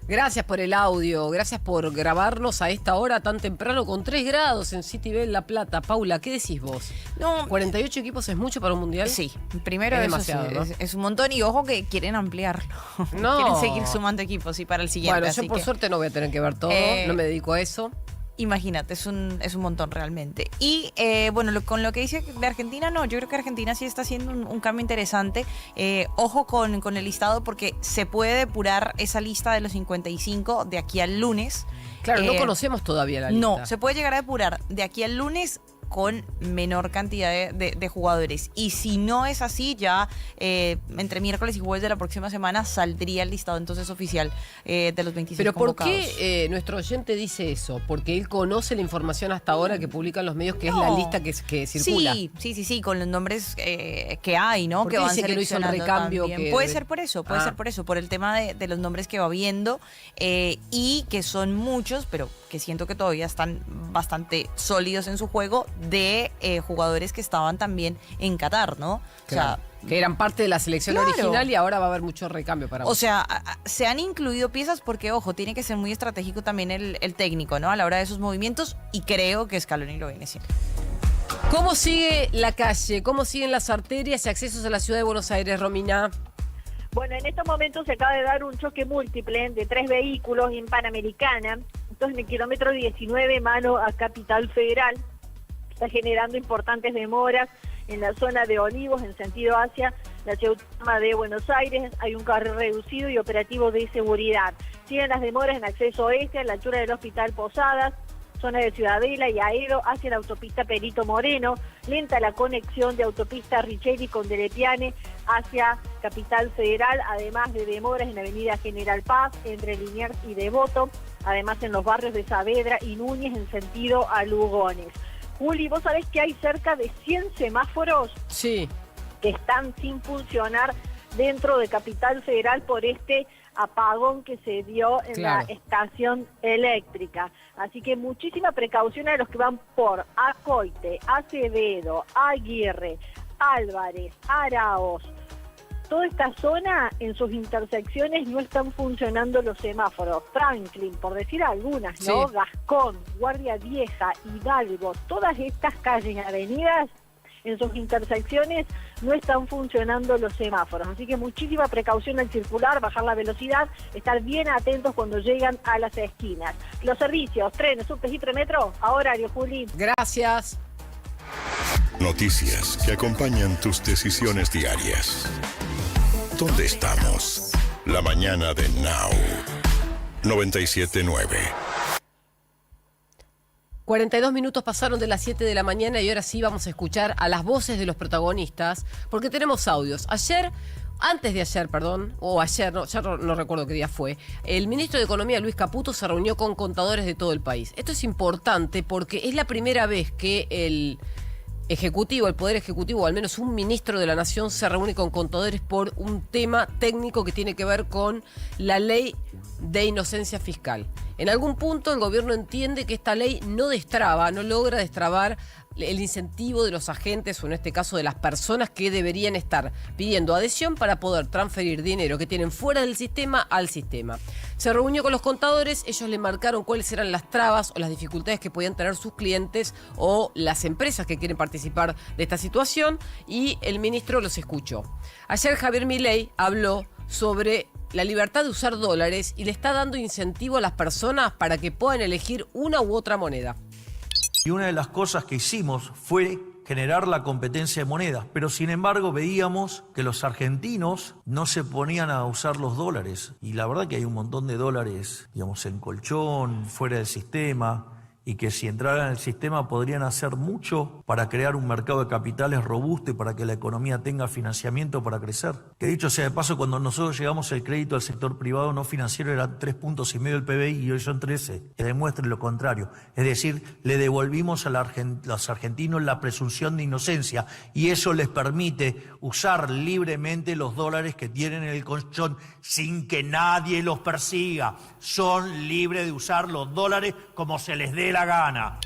Gracias por el audio, gracias por grabarnos a esta hora tan temprano con 3 grados en Citibel La Plata. Paula, ¿qué decís vos? No, 48 equipos es mucho para un mundial. Sí, primero es eso demasiado, sí, ¿no? es un montón y ojo que quieren ampliarlo. No. Quieren seguir sumando equipos y para el siguiente. Bueno, yo por suerte no voy a tener que ver todo, no me dedico a eso. Imagínate, es un montón realmente. Y bueno, con lo que dice de Argentina, no, yo creo que Argentina sí está haciendo un cambio interesante. Ojo con el listado porque se puede depurar esa lista de los 55 de aquí al lunes. Claro, no conocemos todavía la lista. No, se puede llegar a depurar de aquí al lunes con menor cantidad de jugadores. Y si no es así, ya entre miércoles y jueves de la próxima semana saldría el listado entonces oficial de los 26 Pero convocados. ¿por qué nuestro oyente dice eso? Porque él conoce la información hasta ahora que publican los medios, que es la lista que circula. Sí, con los nombres que hay, ¿no? ¿Por que qué van dice que no hizo el seleccionando recambio? también. Puede ser por eso, por el tema de los nombres que va viendo y que son muchos, pero que siento que todavía están bastante sólidos en su juego, de jugadores que estaban también en Qatar, ¿no? Claro. O sea, que eran parte de la selección claro. original y ahora va a haber mucho recambio para o vos. sea, se han incluido piezas porque, ojo, tiene que ser muy estratégico también el técnico, ¿no? A la hora de esos movimientos, y creo que Scaloni lo viene siendo. ¿Cómo sigue la calle? ¿Cómo siguen las arterias y accesos a la ciudad de Buenos Aires, Romina? Bueno, en estos momentos se acaba de dar un choque múltiple de 3 vehículos en Panamericana. Entonces, en el kilómetro 19, mano a Capital Federal, está generando importantes demoras en la zona de Olivos, en sentido hacia la ciudad de Buenos Aires. Hay un carril reducido y operativo de seguridad. Siguen las demoras en acceso oeste, a la altura del Hospital Posadas, zona de Ciudadela y Aedo, hacia la autopista Perito Moreno. Lenta la conexión de autopista Richeri con Delepiane hacia Capital Federal, además de demoras en la avenida General Paz, entre Liniers y Devoto, además en los barrios de Saavedra y Núñez en sentido a Lugones. Juli, ¿vos sabés que hay cerca de 100 semáforos sí. que están sin funcionar dentro de Capital Federal por este apagón que se dio en la estación eléctrica? Así que muchísima precaución a los que van por Acoite, Acevedo, Aguirre, Álvarez, Araos. Toda esta zona, en sus intersecciones no están funcionando los semáforos. Franklin, por decir algunas, ¿no? Sí. Gascón, Guardia Vieja, Hidalgo, todas estas calles y avenidas, en sus intersecciones no están funcionando los semáforos. Así que muchísima precaución al circular, bajar la velocidad, estar bien atentos cuando llegan a las esquinas. Los servicios, trenes, subtes y premetro, a horario, Juli. Gracias. Noticias que acompañan tus decisiones diarias. ¿Dónde estamos? La mañana de Now. 97.9. 42 minutos pasaron de las 7 de la mañana y ahora sí vamos a escuchar a las voces de los protagonistas, porque tenemos audios. Antes de ayer, no recuerdo qué día fue, el ministro de Economía, Luis Caputo, se reunió con contadores de todo el país. Esto es importante porque es la primera vez que el Poder Ejecutivo, o al menos un ministro de la Nación, se reúne con contadores por un tema técnico que tiene que ver con la ley de inocencia fiscal. En algún punto el gobierno entiende que esta ley no logra destrabar el incentivo de los agentes, o en este caso de las personas que deberían estar pidiendo adhesión para poder transferir dinero que tienen fuera del sistema al sistema. Se reunió con los contadores, ellos le marcaron cuáles eran las trabas o las dificultades que podían tener sus clientes o las empresas que quieren participar de esta situación, y el ministro los escuchó. Ayer Javier Milei habló sobre la libertad de usar dólares y le está dando incentivo a las personas para que puedan elegir una u otra moneda. Y una de las cosas que hicimos fue generar la competencia de monedas, pero sin embargo veíamos que los argentinos no se ponían a usar los dólares. Y la verdad que hay un montón de dólares, digamos, en colchón, fuera del sistema, y que si entraran en el sistema podrían hacer mucho para crear un mercado de capitales robusto y para que la economía tenga financiamiento para crecer. Que dicho sea de paso, cuando nosotros llegamos el crédito al sector privado no financiero era 3,5 puntos del PBI y hoy son 13, que demuestren lo contrario. Es decir, le devolvimos a los argentinos la presunción de inocencia y eso les permite usar libremente los dólares que tienen en el colchón sin que nadie los persiga. Son libres de usar los dólares como se les dé la gana.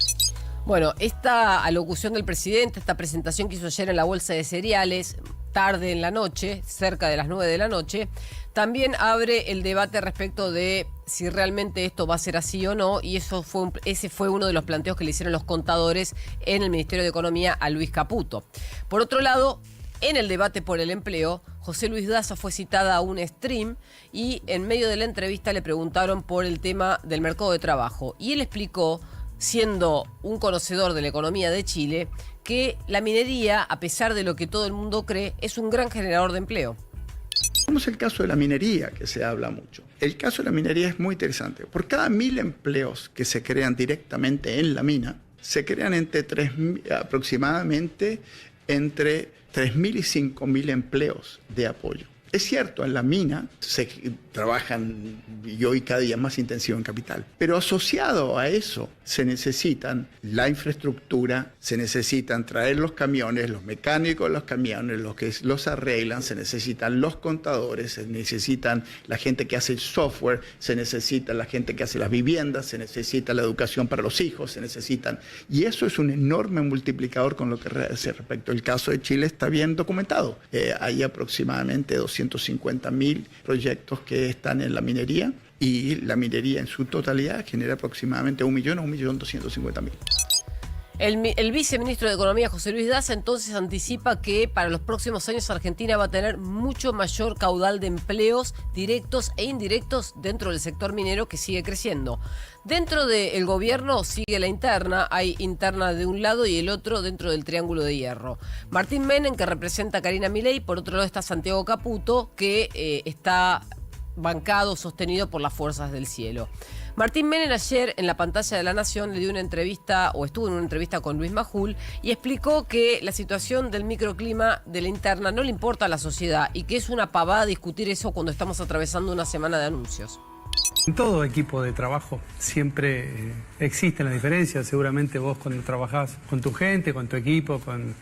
Bueno, esta alocución del presidente, esta presentación que hizo ayer en la bolsa de cereales, tarde en la noche, cerca de las 9 de la noche, también abre el debate respecto de si realmente esto va a ser así o no, y ese fue uno de los planteos que le hicieron los contadores en el Ministerio de Economía a Luis Caputo. Por otro lado, en el debate por el empleo, José Luis Daza fue citada a un stream y en medio de la entrevista le preguntaron por el tema del mercado de trabajo. Y él explicó, siendo un conocedor de la economía de Chile, que la minería, a pesar de lo que todo el mundo cree, es un gran generador de empleo. Tenemos el caso de la minería, que se habla mucho. El caso de la minería es muy interesante. Por cada 1.000 empleos que se crean directamente en la mina, se crean aproximadamente entre 3.000 y 5.000 empleos de apoyo. Es cierto, en la mina se trabajan y hoy cada día más intensivo en capital, pero asociado a eso se necesitan la infraestructura, se necesitan traer los camiones, los mecánicos de los camiones, los que los arreglan, se necesitan los contadores, se necesitan la gente que hace el software, se necesita la gente que hace las viviendas, se necesita la educación para los hijos, se necesitan. Y eso es un enorme multiplicador con lo que hace respecto. El caso de Chile está bien documentado. Hay aproximadamente 250.000 proyectos que están en la minería, y la minería en su totalidad genera aproximadamente 1 millón a 1.250.000. El viceministro de Economía, José Luis Daza, entonces anticipa que para los próximos años Argentina va a tener mucho mayor caudal de empleos directos e indirectos dentro del sector minero, que sigue creciendo. Dentro del gobierno sigue la interna, hay interna de un lado y el otro dentro del Triángulo de Hierro. Martín Menem, que representa a Karina Milei, por otro lado está Santiago Caputo, que está bancado, sostenido por las fuerzas del cielo. Martín Menem ayer en la pantalla de La Nación le dio una entrevista, o estuvo en una entrevista con Luis Majul, y explicó que la situación del microclima de la interna no le importa a la sociedad y que es una pavada discutir eso cuando estamos atravesando una semana de anuncios. En todo equipo de trabajo siempre existen las diferencias. Seguramente vos cuando trabajás con tu gente, con tu equipo, con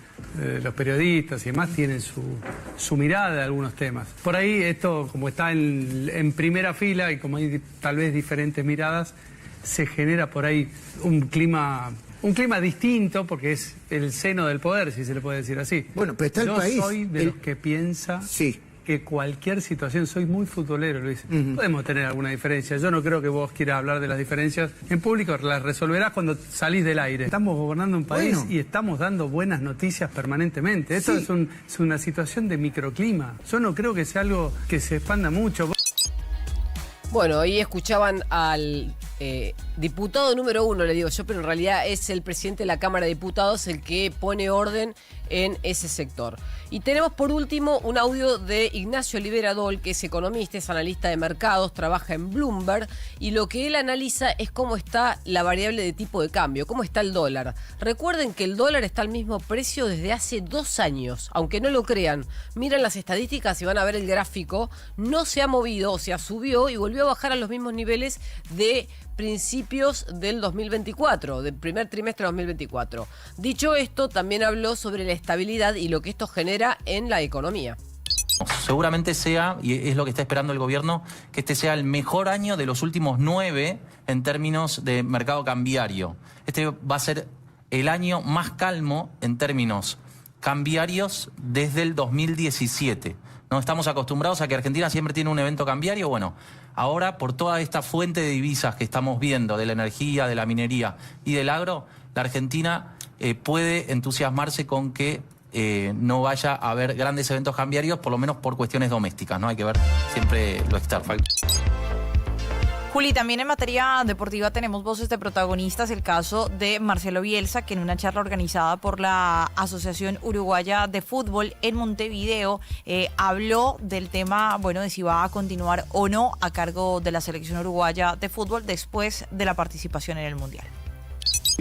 los periodistas y demás, tienen su mirada de algunos temas. Por ahí esto, como está en primera fila y como hay tal vez diferentes miradas, se genera por ahí un clima distinto, porque es el seno del poder, si se le puede decir así. Bueno, pero está el país. Yo soy de los que piensa... Sí. Que cualquier situación, soy muy futbolero, Luis. Podemos tener alguna diferencia. Yo no creo que vos quieras hablar de las diferencias en público, las resolverás cuando salís del aire. Estamos gobernando un país y estamos dando buenas noticias permanentemente. Esto es una situación de microclima. Yo no creo que sea algo que se expanda mucho. Bueno, ahí escuchaban al diputado número 1, le digo yo, pero en realidad es el presidente de la Cámara de Diputados el que pone orden en ese sector. Y tenemos por último un audio de Ignacio Liberadol, que es economista, es analista de mercados, trabaja en Bloomberg, y lo que él analiza es cómo está la variable de tipo de cambio, cómo está el dólar. Recuerden que el dólar está al mismo precio desde hace 2 años, aunque no lo crean. Miren las estadísticas y van a ver el gráfico, no se ha movido, o sea, subió y volvió a bajar a los mismos niveles de principios del 2024, del primer trimestre de 2024. Dicho esto, también habló sobre la estabilidad y lo que esto genera en la economía. Seguramente sea, y es lo que está esperando el gobierno, que este sea el mejor año de los últimos 9 en términos de mercado cambiario. Este va a ser el año más calmo en términos cambiarios desde el 2017. No estamos acostumbrados a que Argentina siempre tiene un evento cambiario. Bueno, ahora por toda esta fuente de divisas que estamos viendo, de la energía, de la minería y del agro, la Argentina puede entusiasmarse con que no vaya a haber grandes eventos cambiarios, por lo menos por cuestiones domésticas, ¿no? Hay que ver siempre lo externo. Juli, también en materia deportiva tenemos voces de protagonistas, el caso de Marcelo Bielsa, que en una charla organizada por la Asociación Uruguaya de Fútbol en Montevideo habló del tema, bueno, de si va a continuar o no a cargo de la selección uruguaya de fútbol después de la participación en el Mundial.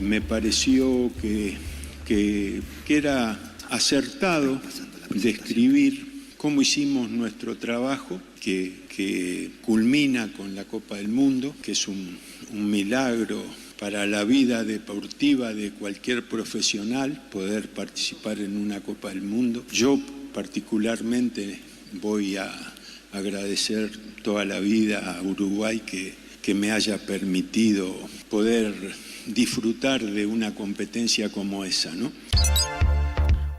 Me pareció que era acertado describir cómo hicimos nuestro trabajo, que culmina con la Copa del Mundo, que es un milagro para la vida deportiva de cualquier profesional poder participar en una Copa del Mundo. Yo particularmente voy a agradecer toda la vida a Uruguay que me haya permitido poder disfrutar de una competencia como esa, ¿no?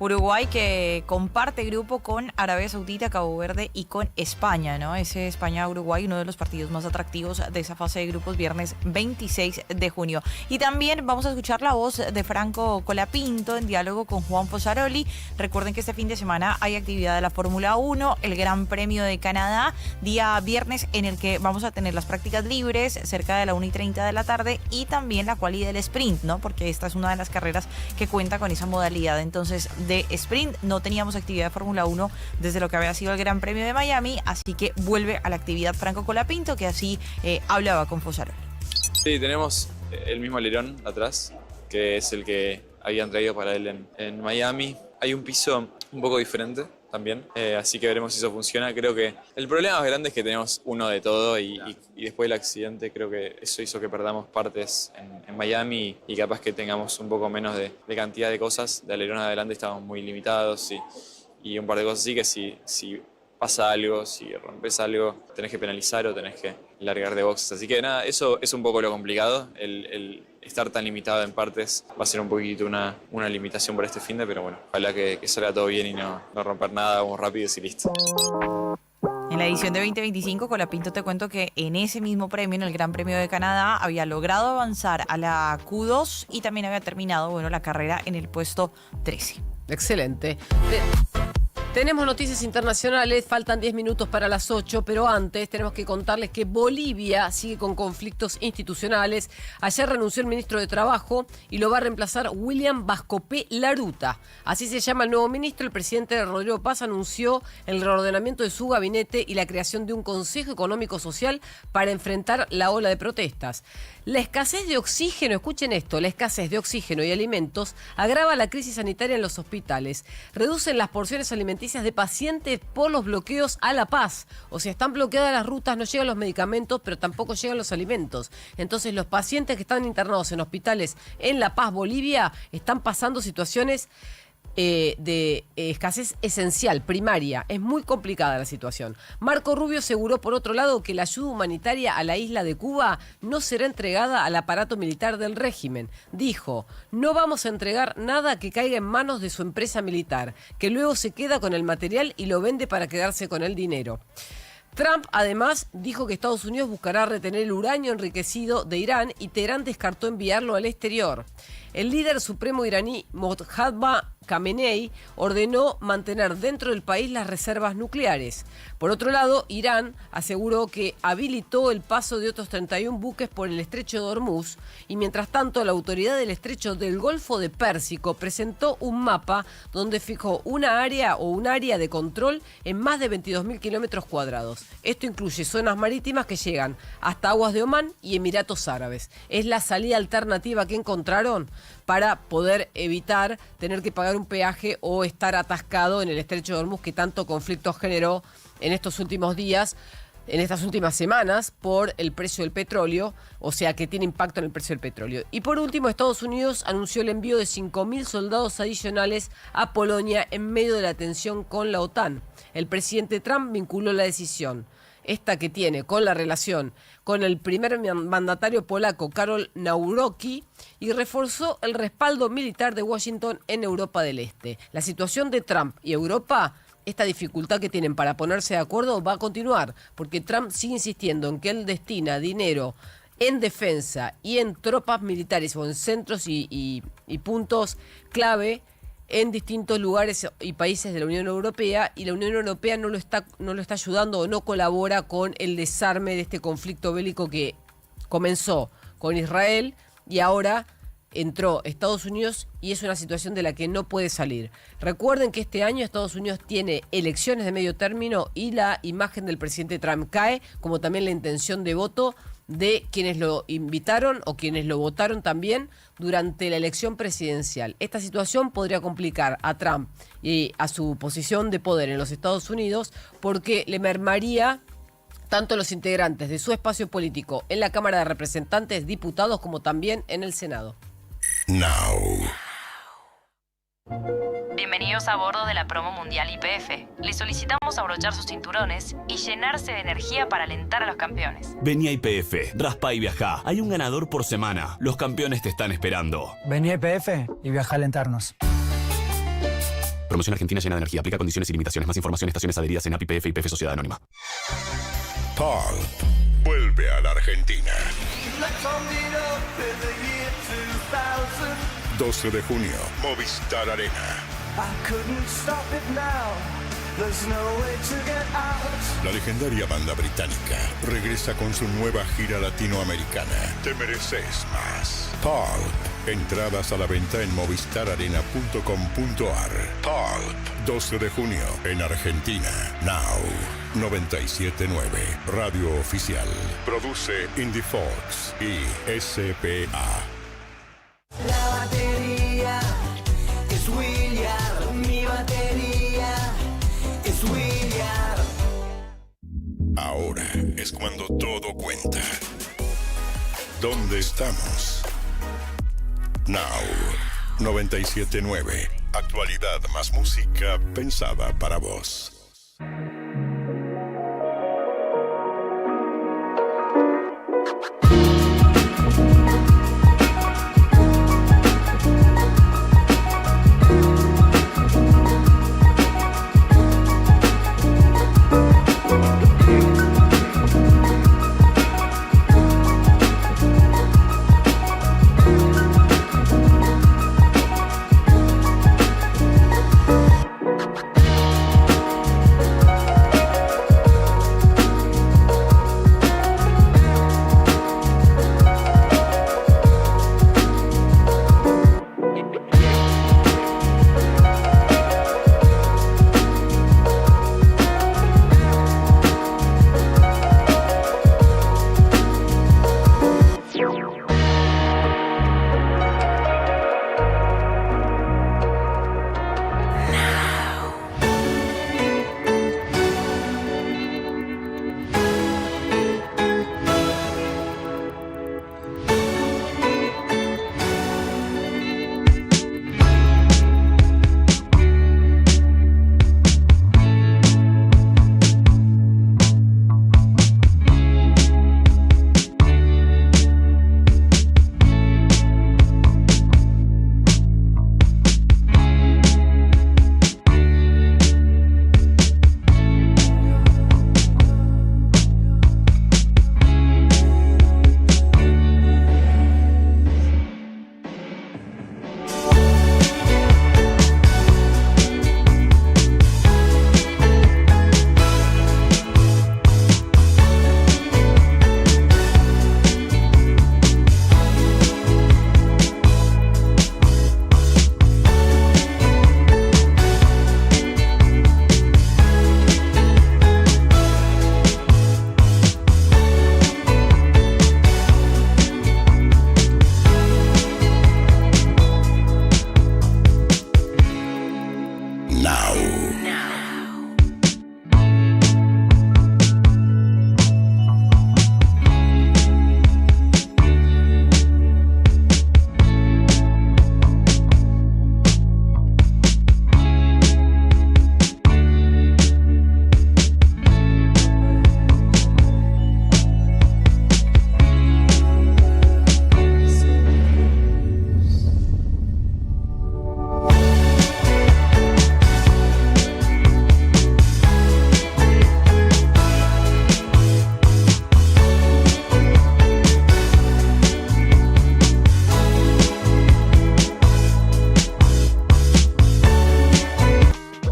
Uruguay que comparte grupo con Arabia Saudita, Cabo Verde y con España, ¿no? Ese España-Uruguay, uno de los partidos más atractivos de esa fase de grupos, viernes 26 de junio. Y también vamos a escuchar la voz de Franco Colapinto en diálogo con Juan Fosaroli. Recuerden que este fin de semana hay actividad de la Fórmula 1, el Gran Premio de Canadá, día viernes en el que vamos a tener las prácticas libres cerca de la 1:30 de la tarde y también la quali del sprint, ¿no? Porque esta es una de las carreras que cuenta con esa modalidad. Entonces, de sprint no teníamos actividad de Fórmula 1 desde lo que había sido el Gran Premio de Miami, así que vuelve a la actividad Franco Colapinto, que así hablaba con Fosaroli. Sí, tenemos el mismo alerón atrás, que es el que habían traído para él en Miami. Hay un piso un poco diferente, también, así que veremos si eso funciona. Creo que el problema más grande es que tenemos uno de todo y después del accidente creo que eso hizo que perdamos partes en Miami y capaz que tengamos un poco menos de cantidad de cosas. De alerón adelante estamos muy limitados y un par de cosas así que si pasa algo, si rompes algo, tenés que penalizar o tenés que largar de boxes. Así que nada, eso es un poco lo complicado. El estar tan limitado en partes va a ser un poquito una limitación para este finde, pero bueno, ojalá que salga todo bien y no romper nada, vamos rápidos y listo. En la edición de 2025, Colapinto, te cuento que en ese mismo premio, en el Gran Premio de Canadá, había logrado avanzar a la Q2 y también había terminado, la carrera en el puesto 13. Excelente. Tenemos noticias internacionales, faltan 10 minutos para las 8, pero antes tenemos que contarles que Bolivia sigue con conflictos institucionales. Ayer renunció el ministro de Trabajo y lo va a reemplazar William Vascopé Laruta. Así se llama el nuevo ministro. El presidente Rodrigo Paz anunció el reordenamiento de su gabinete y la creación de un Consejo Económico Social para enfrentar la ola de protestas. La escasez de oxígeno, escuchen esto, la escasez de oxígeno y alimentos agrava la crisis sanitaria en los hospitales. Reducen las porciones alimenticias de pacientes por los bloqueos a La Paz. O sea, están bloqueadas las rutas, no llegan los medicamentos, pero tampoco llegan los alimentos. Entonces, los pacientes que están internados en hospitales en La Paz, Bolivia, están pasando situaciones de escasez esencial, primaria. Es muy complicada la situación. Marco Rubio aseguró, por otro lado, que la ayuda humanitaria a la isla de Cuba no será entregada al aparato militar del régimen. Dijo, no vamos a entregar nada que caiga en manos de su empresa militar, que luego se queda con el material y lo vende para quedarse con el dinero. Trump, además, dijo que Estados Unidos buscará retener el uranio enriquecido de Irán y Teherán descartó enviarlo al exterior. El líder supremo iraní, Mojtaba Khamenei, ordenó mantener dentro del país las reservas nucleares. Por otro lado, Irán aseguró que habilitó el paso de otros 31 buques por el estrecho de Hormuz y mientras tanto la autoridad del estrecho del Golfo de Pérsico presentó un mapa donde fijó un área de control en más de 22.000 kilómetros cuadrados. Esto incluye zonas marítimas que llegan hasta aguas de Omán y Emiratos Árabes. Es la salida alternativa que encontraron para poder evitar tener que pagar un peaje o estar atascado en el estrecho de Hormuz que tanto conflicto generó en estos últimos días, en estas últimas semanas, por el precio del petróleo, o sea que tiene impacto en el precio del petróleo. Y por último, Estados Unidos anunció el envío de 5.000 soldados adicionales a Polonia en medio de la tensión con la OTAN. El presidente Trump vinculó la decisión, esta que tiene con la relación con el primer mandatario polaco, Karol Nawrocki, y reforzó el respaldo militar de Washington en Europa del Este. La situación de Trump y Europa, esta dificultad que tienen para ponerse de acuerdo, va a continuar, porque Trump sigue insistiendo en que él destina dinero en defensa y en tropas militares o en centros y puntos clave en distintos lugares y países de la Unión Europea, y la Unión Europea no lo está ayudando o no colabora con el desarme de este conflicto bélico que comenzó con Israel y ahora entró Estados Unidos y es una situación de la que no puede salir. Recuerden que este año Estados Unidos tiene elecciones de medio término y la imagen del presidente Trump cae, como también la intención de voto de quienes lo invitaron o quienes lo votaron también durante la elección presidencial. Esta situación podría complicar a Trump y a su posición de poder en los Estados Unidos porque le mermaría tanto a los integrantes de su espacio político en la Cámara de Representantes, diputados, como también en el Senado. Now. Bienvenidos a bordo de la promo mundial YPF. Les solicitamos abrochar sus cinturones y llenarse de energía para alentar a los campeones. Vení a YPF, raspa y viajá. Hay un ganador por semana. Los campeones te están esperando. Vení a YPF y viaja a alentarnos. Promoción Argentina llena de energía. Aplica condiciones y limitaciones. Más información en estaciones adheridas en API, YPF y YPF Sociedad Anónima. Pulp vuelve a la Argentina. 12 de junio, Movistar Arena. La legendaria banda británica regresa con su nueva gira latinoamericana. Te mereces más. Pulp. Entradas a la venta en movistararena.com.ar. Pulp. 12 de junio en Argentina. Now. 97.9. Radio Oficial. Produce Indie Fox y SPA. La batería es William, mi batería cuando todo cuenta. ¿Dónde estamos? Now 97.9. Actualidad más música pensada para vos.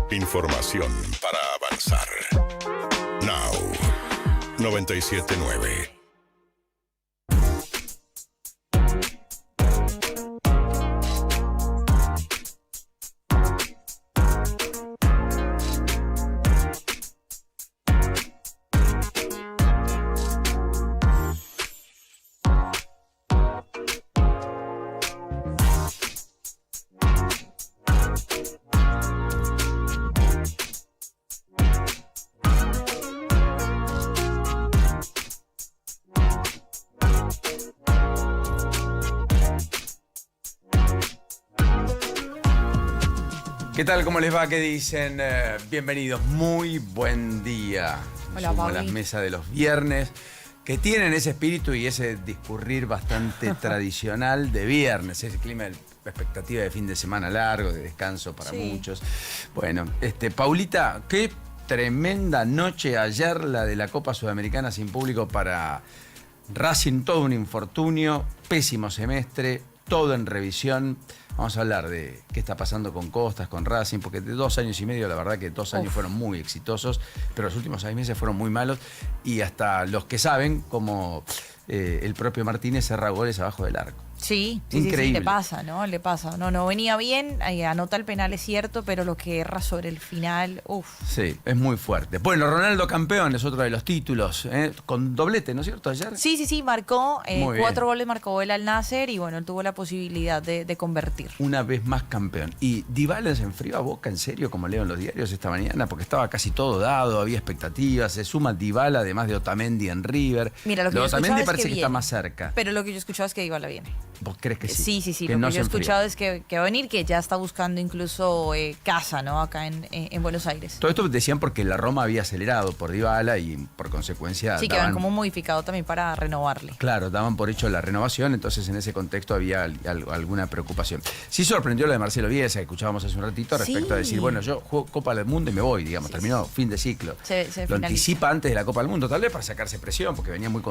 Información para avanzar. Now 97.9. ¿Qué tal? ¿Cómo les va? ¿Qué dicen? Bienvenidos. Muy buen día. Hola, Sumo a Pauli. las mesas de los viernes, que tienen ese espíritu y ese discurrir bastante tradicional de viernes, ese clima de expectativa de fin de semana largo, de descanso para muchos. Bueno, Paulita, qué tremenda noche ayer la de la Copa Sudamericana sin público para Racing, todo un infortunio, pésimo semestre, todo en revisión. Vamos a hablar de qué está pasando con Costas, con Racing, porque de 2 años y medio, la verdad que 2 años fueron muy exitosos, pero los últimos 6 meses fueron muy malos y hasta los que saben, como el propio Martínez, cerra goles abajo del arco. Sí, Increíble. le pasa, ¿no? Le pasa. No venía bien, anota el penal, es cierto, pero lo que erra sobre el final, Sí, es muy fuerte. Bueno, Ronaldo campeón es otro de los títulos, con doblete, ¿no es cierto? Ayer. Sí, marcó, Muy bien. 4 goles marcó él al Nasser y bueno, él tuvo la posibilidad de convertir. Una vez más campeón. ¿Y Dybala se enfrió a Boca en serio, como leo en los diarios esta mañana? Porque estaba casi todo dado, había expectativas, se suma Dybala, además de Otamendi en River. Mira, lo que yo Otamendi escuchaba es parece que que está viene. más cerca. Pero lo que yo he escuchado es que Dybala viene. ¿Vos crees que sí? Sí, Que lo no que yo he se enfrió. escuchado es que va a venir, que ya está buscando incluso casa, ¿no? Acá en Buenos Aires. Todo esto decían porque la Roma había acelerado por Dybala y por consecuencia Sí, que van como modificado también para renovarle. Claro, daban por hecho la renovación, entonces en ese contexto había alguna preocupación. Sí sorprendió lo de Marcelo Bielsa, que escuchábamos hace un ratito, respecto a decir, bueno, yo juego Copa del Mundo y me voy, digamos, terminó, fin de ciclo. Se Lo finaliza. anticipa antes de la Copa del Mundo, tal vez para sacarse presión, porque venía muy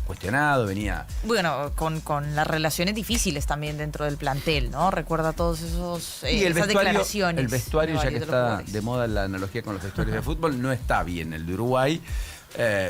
cuestionado, venía... Bueno, con las relaciones difíciles también dentro del plantel, ¿no? Recuerda todos esas declaraciones. El vestuario, de ya que varios de los está jugadores. de moda la analogía con los vestuarios de fútbol, no está bien. El de Uruguay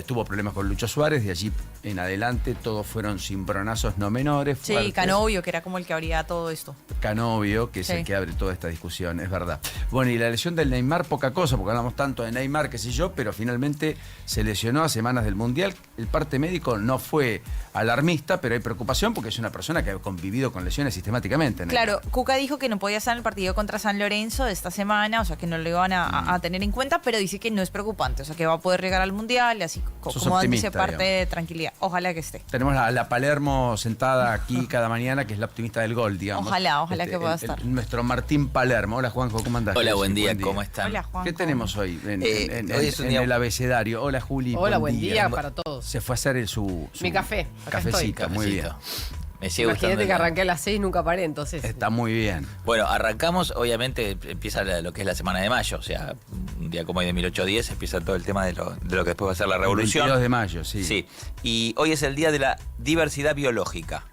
tuvo problemas con Lucho Suárez, de allí en adelante todos fueron cimbronazos no menores. Sí, fuertes. Canovio, que era como el que abría todo esto. Canovio, que es el que abre toda esta discusión, es verdad. Bueno, y la lesión del Neymar, poca cosa, porque hablamos tanto de Neymar, qué sé yo, pero finalmente se lesionó a semanas del Mundial. El parte médico no fue alarmista, pero hay preocupación porque es una persona que ha convivido con lesiones sistemáticamente. Neymar. Claro, Cuca dijo que no podía estar en el partido contra San Lorenzo de esta semana, o sea que no lo iban a tener en cuenta, pero dice que no es preocupante, o sea que va a poder llegar al Mundial, así Sos como dándose optimista, parte de tranquilidad. Ojalá que esté. Tenemos a la Palermo sentada aquí cada mañana, que es la optimista del gol, digamos. Ojalá que pueda estar. Nuestro Martín Palermo. Hola, Juanjo, ¿cómo andás? Hola, buen día, ¿cómo están? Hola, Juanjo. ¿Qué tenemos hoy Hoy es un día- el abecedario? Hola, Juli. Hola, buen día para todos. Se fue a hacer su Mi café. Acá cafecito, estoy. muy bien. Me sigue Imagínate gustando. que arranqué a las 6 y nunca paré, entonces. Está muy bien. Bueno, arrancamos, obviamente, empieza lo que es la semana de mayo, o sea, un día como hoy de 1810 empieza todo el tema de lo que después va a ser la revolución. El 22 de mayo, sí. Sí, y hoy es el día de la diversidad biológica.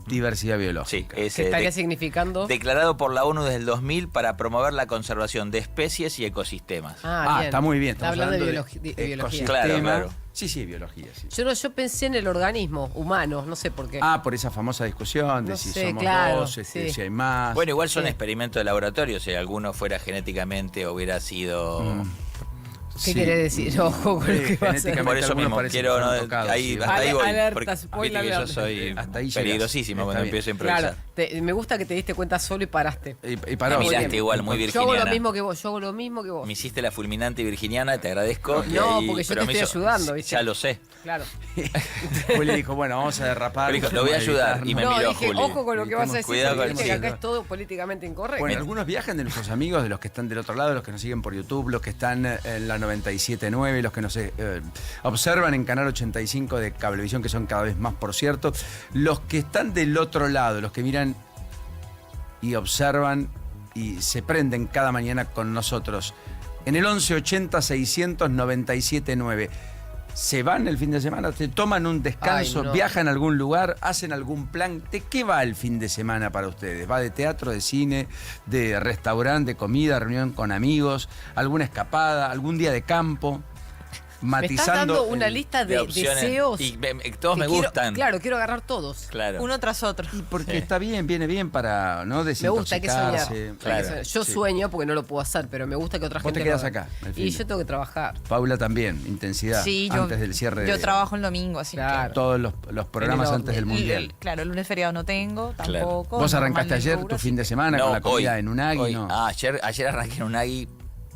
Diversidad biológica. Sí, es ¿Qué estaría significando? declarado por la ONU desde el 2000 para promover la conservación de especies y ecosistemas. Bien. Está muy bien. Está Estamos hablando de de biología. Claro. Sí, biología, sí. Yo pensé en el organismo humano, no sé por qué. Por esa famosa discusión de No si sé, somos claro, dos, sí. si hay más. Bueno, igual son experimentos de laboratorio, si alguno fuera genéticamente hubiera sido... ¿Qué quiere decir? Ojo con lo que va a hacer. Por eso mismo, quiero... No, tocados, ahí, sí. hasta ahí voy. Alerta, Porque spoiler viste que yo alert. soy Hasta ahí llegas. peligrosísimo Está cuando bien. empiezo a improvisar. Claro, me gusta que te diste cuenta solo y paraste. Y paró. Me miraste igual, muy Yo virginiana. hago lo mismo que vos, yo hago lo mismo que vos. Me hiciste la fulminante virginiana, te agradezco. No, y- porque yo pero te me estoy ayudando, ¿viste? Ya lo sé. Claro. Juli dijo, bueno, vamos a derrapar. Pero dijo, lo voy a ayudar. Y me No, miró dije, Juli. ojo con lo que vas a decir, Cuidado porque con viste que sí. acá es todo políticamente incorrecto. Bueno, algunos viajan de nuestros amigos, de los que están del otro lado, los que nos siguen por YouTube, los que están en la 97.9, los que nos observan en Canal 85 de Cablevisión, que son cada vez más, por cierto, los que están del otro lado, los que miran y observan y se prenden cada mañana con nosotros. En el 1180-697-9. ¿Se van el fin de semana? ¿Se toman un descanso? Ay, no. ¿Viajan a algún lugar? ¿Hacen algún plan? ¿De qué va el fin de semana para ustedes? ¿Va de teatro, de cine, de restaurante, de comida, reunión con amigos, alguna escapada, algún día de campo? Me estás dando una lista de opciones. deseos. Y todos que me quiero- gustan. Claro, quiero agarrar todos. Claro. Uno tras otro. Y porque está bien, viene bien para no Me gusta, hay que soñar. desintoxicarse. Hay que soñar. Yo sueño porque no lo puedo hacer, pero me gusta que otra Vos gente te quedás lo haga. acá, al fin Y de- yo tengo que trabajar. Paula también, intensidad. Sí, antes del cierre yo de trabajo el domingo, así Claro. todos los programas antes del Mundial. Claro, el lunes feriado no tengo, tampoco. Vos arrancaste normal del ayer rubro, tu sí. fin de semana No, con la comida hoy, en Unagi, hoy. ¿no? Ayer arranqué en Unagi,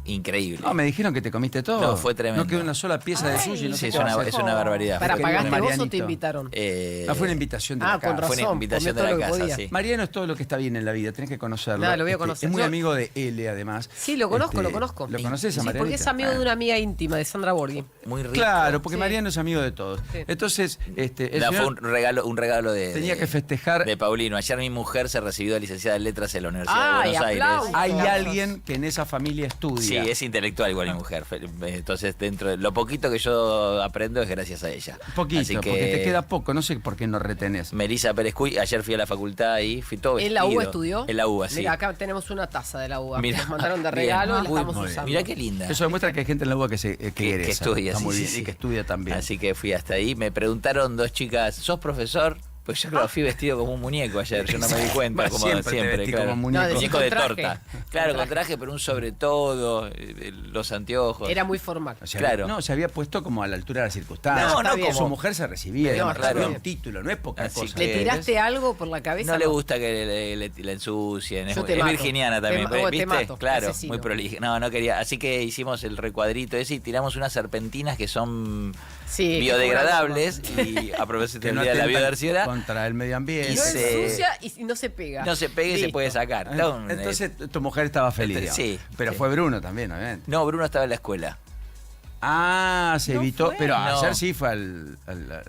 increíble. No, me dijeron que te comiste todo. No, fue tremendo. No quedó una sola pieza de sushi. No Sí, sé es qué va a una, hacer. es una barbaridad. ¿Para Fue pagaste vos o Marianito. te invitaron? Fue una invitación de la con casa. razón. Fue una invitación comió de todo la lo que casa, podía. sí. Mariano es todo lo que está bien en la vida, tenés que conocerlo. Nada, lo voy a conocer. Es muy Yo- amigo de Ele, además. Sí, lo conozco. ¿Lo conoces a Sí, Marianito? porque es amigo de una amiga íntima, de Sandra Borghi. Muy rico. Claro, porque Sí. Mariano es amigo de todos. Sí. Entonces, el No, fue señor un regalo de... tenía de- que festejar. de Paulino. Ayer mi mujer se recibió de licenciada en letras en la Universidad Ay, de Buenos aplausos. Aires. Hay Aplausos. alguien que en esa familia Sí, estudia. es intelectual igual mi mujer. Entonces, dentro de lo poquito que yo aprendo es gracias a ella. Poquito, Así que, porque te queda poco. No sé por qué no retenés. Melissa Pérez Cuy, ayer fui a la facultad y fui todo ¿En la vestido. UBA estudió? En la UBA, sí. Mira, acá tenemos una taza de la UBA. Mirá, Nos mandaron de bien. regalo y la Uy, estamos muy bien. usando. Mirá qué linda. Eso demuestra que hay gente en la UBA que que egresa. estudia, Está sí, muy sí, bien. sí. Y que estudia también. Así que fui hasta ahí. Me preguntaron dos chicas, ¿sos profesor? Pues yo creo que fui vestido como un muñeco ayer, yo no me di cuenta, como siempre, claro. como muñeco de torta. Claro, con traje, pero un sobre todo, los anteojos. Era muy formal. O sea, claro. No, se había puesto como a la altura de las circunstancias. No, como su mujer se recibía, No, claro, un título, no es poca cosa. ¿Le tiraste algo por la cabeza? No le gusta que le ensucien. Es te mato. virginiana también, Te ¿viste? mato, claro, asesino. muy prolija. No quería. Así que hicimos el recuadrito ese y tiramos unas serpentinas que son biodegradables y aprovechando el día de la biodiversidad. Contra el medio ambiente. Y no ensucia y no se pega. No se pega y se puede sacar. Entonces tu mujer estaba feliz. Sí. Pero fue Bruno también, obviamente. No, Bruno estaba en la escuela. Ah, se evitó. fue. Pero No. ayer sí fue al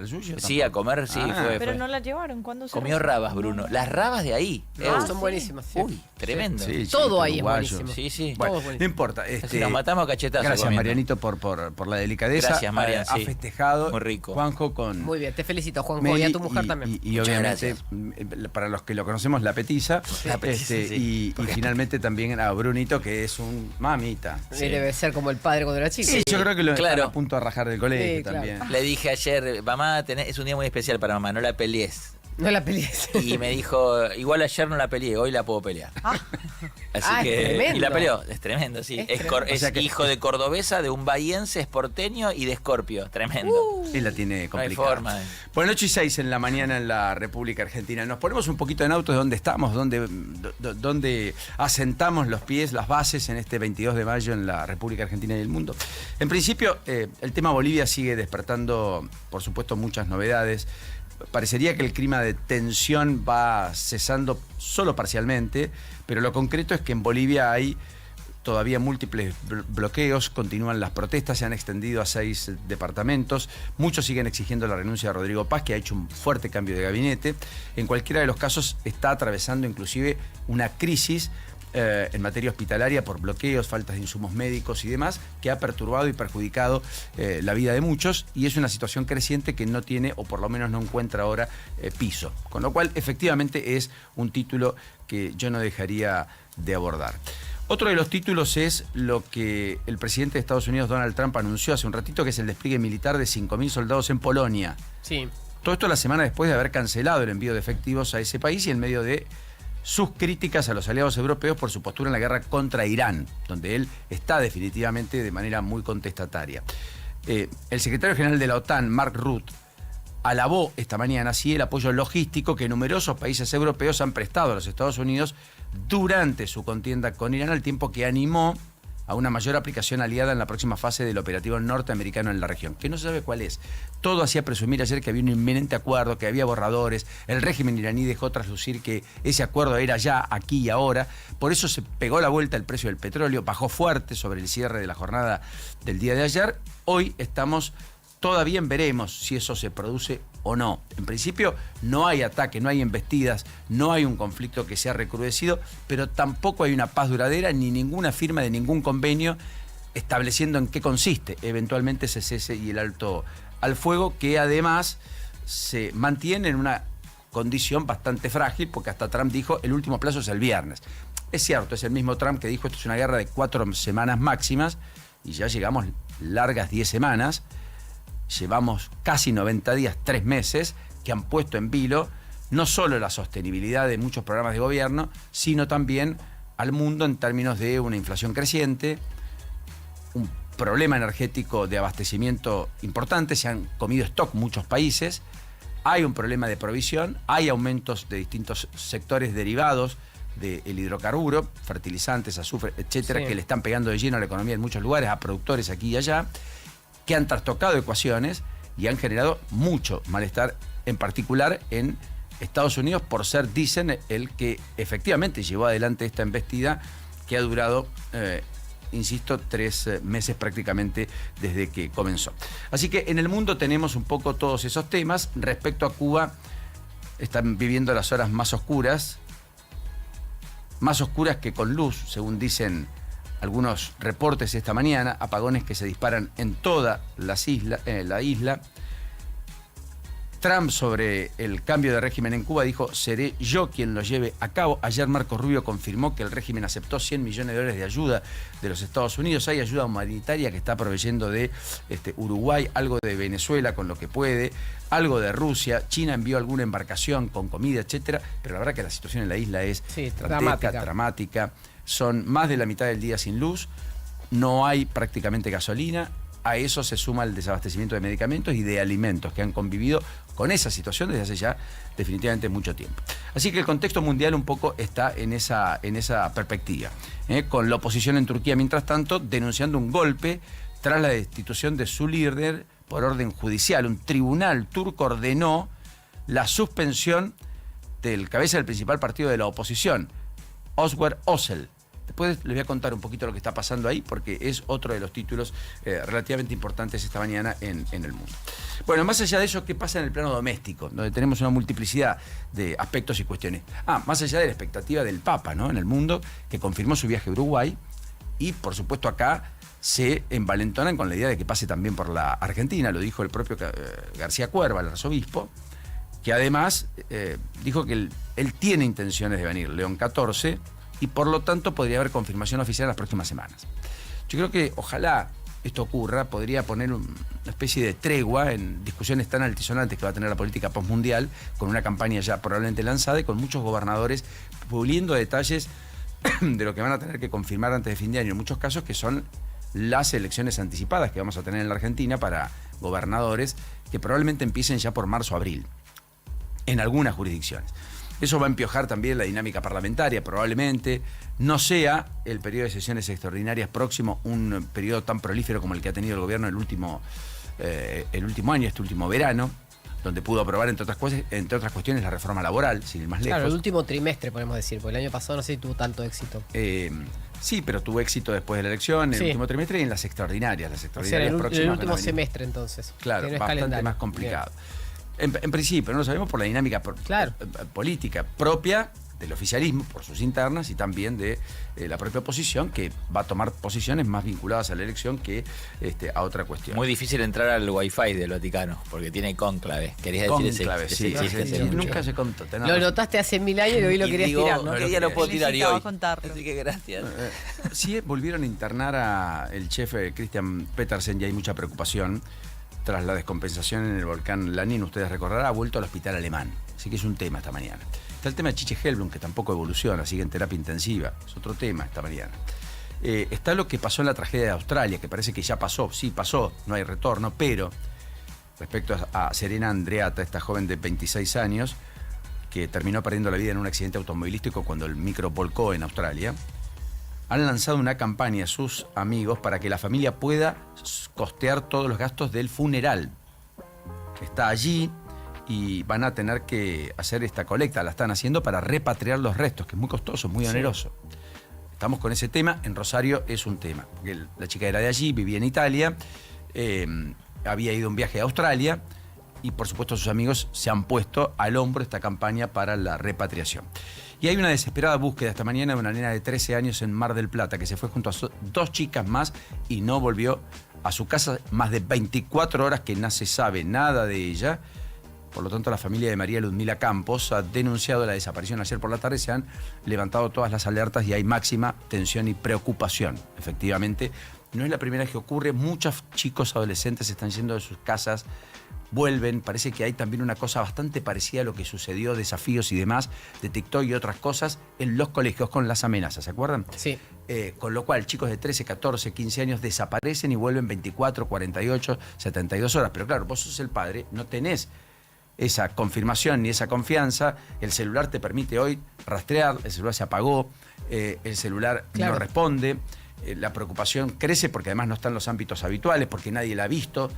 suyo. Sí, a comer, sí, fue. Pero no la llevaron. ¿Cuándo se Comió rabas, Bruno. Las rabas de ahí. Son buenísimas. Sí. Uy, tremendo. Sí, Todo ahí uruguayo. es buenísimo. Sí, sí. Bueno, Todo buenísimo. no importa. Si nos matamos a cachetazos Gracias, comiendo. Marianito, por la delicadeza. Gracias, Marian, Ha sí. festejado. Muy rico. Juanjo con. Muy bien, te felicito, Juanjo, Meli y a tu mujer también. Y Muchas obviamente, para los que lo conocemos, la petiza. Sí. Y finalmente también a Brunito, que es un mamita. Sí, debe ser como el padre cuando era chico. Sí, yo creo que lo están Claro. a punto de rajar del colegio Sí, claro. también. Le dije ayer, mamá, es un día muy especial para mamá, no la pelees. No la pelees. Y me dijo, igual ayer no la peleé, hoy la puedo pelear. Así Ah, que. es tremendo. Y la peleó, es tremendo, sí. Es Es, tremendo. O sea que- hijo de cordobesa, de un bahiense, es porteño y de Escorpio. Tremendo. Y la tiene No hay complicada. forma. Bueno, 8:06 en la mañana en la República Argentina. Nos ponemos un poquito en autos de dónde estamos, dónde asentamos los pies, las bases en este 22 de mayo en la República Argentina y el mundo. En principio, el tema Bolivia sigue despertando, por supuesto, muchas novedades. Parecería que el clima de tensión va cesando solo parcialmente, pero lo concreto es que en Bolivia hay todavía múltiples bloqueos, continúan las protestas, se han extendido a 6 departamentos, muchos siguen exigiendo la renuncia de Rodrigo Paz, que ha hecho un fuerte cambio de gabinete. En cualquiera de los casos está atravesando inclusive una crisis en materia hospitalaria por bloqueos, faltas de insumos médicos y demás, que ha perturbado y perjudicado la vida de muchos, y es una situación creciente que no tiene, o por lo menos no encuentra ahora, piso. Con lo cual, efectivamente, es un título que yo no dejaría de abordar. Otro de los títulos es lo que el presidente de Estados Unidos, Donald Trump, anunció hace un ratito, que es el despliegue militar de 5.000 soldados en Polonia. Sí. Todo esto la semana después de haber cancelado el envío de efectivos a ese país y en medio de sus críticas a los aliados europeos por su postura en la guerra contra Irán, donde él está definitivamente de manera muy contestataria. El secretario general de la OTAN, Mark Rutte, alabó esta mañana el apoyo logístico que numerosos países europeos han prestado a los Estados Unidos durante su contienda con Irán, al tiempo que animó a una mayor aplicación aliada en la próxima fase del operativo norteamericano en la región, que no se sabe cuál es. Todo hacía presumir ayer que había un inminente acuerdo, que había borradores. El régimen iraní dejó traslucir que ese acuerdo era ya, aquí y ahora. Por eso se pegó la vuelta el precio del petróleo, bajó fuerte sobre el cierre de la jornada del día de ayer. Hoy estamos todavía en veremos si eso se produce o no. En principio no hay ataque, no hay embestidas, no hay un conflicto que se ha recrudecido, pero tampoco hay una paz duradera ni ninguna firma de ningún convenio estableciendo en qué consiste eventualmente ese cese y el alto al fuego, que además se mantiene en una condición bastante frágil, porque hasta Trump dijo el último plazo es el viernes. Es cierto, es el mismo Trump que dijo esto es una guerra de 4 semanas máximas, y ya llegamos largas 10 semanas. Llevamos casi 90 días, 3 meses, que han puesto en vilo no solo la sostenibilidad de muchos programas de gobierno, sino también al mundo en términos de una inflación creciente, un problema energético de abastecimiento importante, se han comido stock muchos países, hay un problema de provisión, hay aumentos de distintos sectores derivados del hidrocarburo, fertilizantes, azufre, etcétera, Sí. que le están pegando de lleno a la economía en muchos lugares, a productores aquí y allá, que han trastocado ecuaciones y han generado mucho malestar, en particular en Estados Unidos, por ser, dicen, el que efectivamente llevó adelante esta embestida que ha durado, insisto, 3 meses prácticamente desde que comenzó. Así que en el mundo tenemos un poco todos esos temas. Respecto a Cuba, están viviendo las horas más oscuras que con luz, según dicen algunos reportes esta mañana, apagones que se disparan en toda la isla. Trump sobre el cambio de régimen en Cuba dijo, seré yo quien lo lleve a cabo. Ayer Marco Rubio confirmó que el régimen aceptó $100 millones de ayuda de los Estados Unidos. Hay ayuda humanitaria que está proveyendo de Uruguay, algo de Venezuela con lo que puede, algo de Rusia. China envió alguna embarcación con comida, etcétera. Pero la verdad que la situación en la isla es dramática. Son más de la mitad del día sin luz. No hay prácticamente gasolina. A eso se suma el desabastecimiento de medicamentos y de alimentos que han convivido con esa situación desde hace ya definitivamente mucho tiempo. Así que el contexto mundial un poco está en esa perspectiva, con la oposición en Turquía, mientras tanto, denunciando un golpe tras la destitución de su líder por orden judicial. Un tribunal turco ordenó la suspensión del cabeza del principal partido de la oposición, Özgür Özel. Después les voy a contar un poquito lo que está pasando ahí, porque es otro de los títulos relativamente importantes esta mañana en el mundo. Bueno, más allá de eso, ¿qué pasa en el plano doméstico? Donde tenemos una multiplicidad de aspectos y cuestiones. Más allá de la expectativa del Papa, ¿no?, en el mundo, que confirmó su viaje a Uruguay, y por supuesto acá se envalentonan con la idea de que pase también por la Argentina. Lo dijo el propio García Cuerva, el arzobispo, que además dijo que él tiene intenciones de venir, León XIV, y por lo tanto podría haber confirmación oficial en las próximas semanas. Yo creo que ojalá esto ocurra, podría poner una especie de tregua en discusiones tan altisonantes que va a tener la política postmundial, con una campaña ya probablemente lanzada y con muchos gobernadores puliendo detalles de lo que van a tener que confirmar antes de fin de año, en muchos casos, que son las elecciones anticipadas que vamos a tener en la Argentina para gobernadores, que probablemente empiecen ya por marzo o abril, en algunas jurisdicciones. Eso va a empiojar también la dinámica parlamentaria, probablemente no sea el periodo de sesiones extraordinarias próximo un periodo tan prolífero como el que ha tenido el gobierno el último año, este último verano, donde pudo aprobar, entre otras cuestiones, la reforma laboral, sin ir más lejos. Claro, el último trimestre, podemos decir, porque el año pasado no sé si tuvo tanto éxito. Sí, pero tuvo éxito después de la elección, en el último trimestre y en las extraordinarias. Las extraordinarias próximas. El último semestre, entonces. Claro, bastante más complicado. En principio, no lo sabemos por la dinámica política propia del oficialismo, por sus internas, y también de la propia oposición, que va a tomar posiciones más vinculadas a la elección que a otra cuestión. Muy difícil entrar al Wi-Fi del Vaticano, porque tiene cónclave. ¿Querías decir ese? Nunca se contó. Lo notaste hace 1000 años y hoy lo querías tirar, ¿no? Que ya lo puedo tirar y hoy. Contarlo. Así que gracias. Sí, volvieron a internar al chef Christian Petersen y hay mucha preocupación. Tras la descompensación en el volcán Lanín, ustedes recordarán, ha vuelto al hospital alemán. Así que es un tema esta mañana. Está el tema de Chiche Helblum, que tampoco evoluciona, sigue en terapia intensiva. Es otro tema esta mañana. Está lo que pasó en la tragedia de Australia, que parece que ya pasó. Sí, pasó, no hay retorno, pero respecto a Serena Andreatta, esta joven de 26 años, que terminó perdiendo la vida en un accidente automovilístico cuando el micro volcó en Australia, han lanzado una campaña a sus amigos para que la familia pueda costear todos los gastos del funeral. Está allí y van a tener que hacer esta colecta, la están haciendo para repatriar los restos, que es muy costoso, muy oneroso. Estamos con ese tema, en Rosario es un tema, porque la chica era de allí, vivía en Italia, había ido a un viaje a Australia y por supuesto sus amigos se han puesto al hombro esta campaña para la repatriación. Y hay una desesperada búsqueda esta mañana de una nena de 13 años en Mar del Plata que se fue junto a 2 chicas más y no volvió a su casa más de 24 horas que no se sabe nada de ella. Por lo tanto, la familia de María Ludmila Campos ha denunciado la desaparición. Ayer por la tarde se han levantado todas las alertas y hay máxima tensión y preocupación. Efectivamente, no es la primera vez que ocurre. Muchos chicos adolescentes están yendo de sus casas, vuelven. Parece que hay también una cosa bastante parecida a lo que sucedió, desafíos y demás, de TikTok y otras cosas en los colegios con las amenazas, ¿se acuerdan? Sí. Con lo cual, chicos de 13, 14, 15 años desaparecen y vuelven 24, 48, 72 horas. Pero claro, vos sos el padre, no tenés esa confirmación ni esa confianza. El celular te permite hoy rastrear, el celular se apagó, el celular no responde, la preocupación crece porque además no está en los ámbitos habituales, porque nadie la ha visto.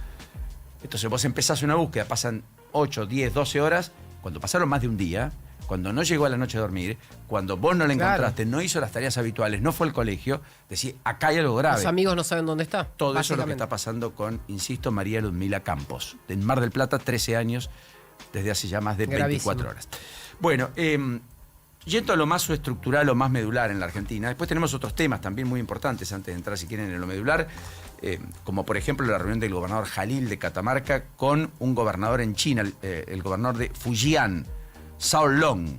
Entonces vos empezás una búsqueda, pasan 8, 10, 12 horas, cuando pasaron más de un día, cuando no llegó a la noche a dormir, cuando vos no la encontraste, no hizo las tareas habituales, no fue al colegio, decís, acá hay algo grave. Los amigos no saben dónde está. Todo eso es lo que está pasando con, insisto, María Ludmila Campos, en Mar del Plata, 13 años, desde hace ya más de 24 horas. Bueno, Yendo a lo más estructural o más medular en la Argentina, después tenemos otros temas también muy importantes antes de entrar, si quieren, en lo medular, como por ejemplo la reunión del gobernador Jalil de Catamarca con un gobernador en China, el gobernador de Fujian, Zhao Long,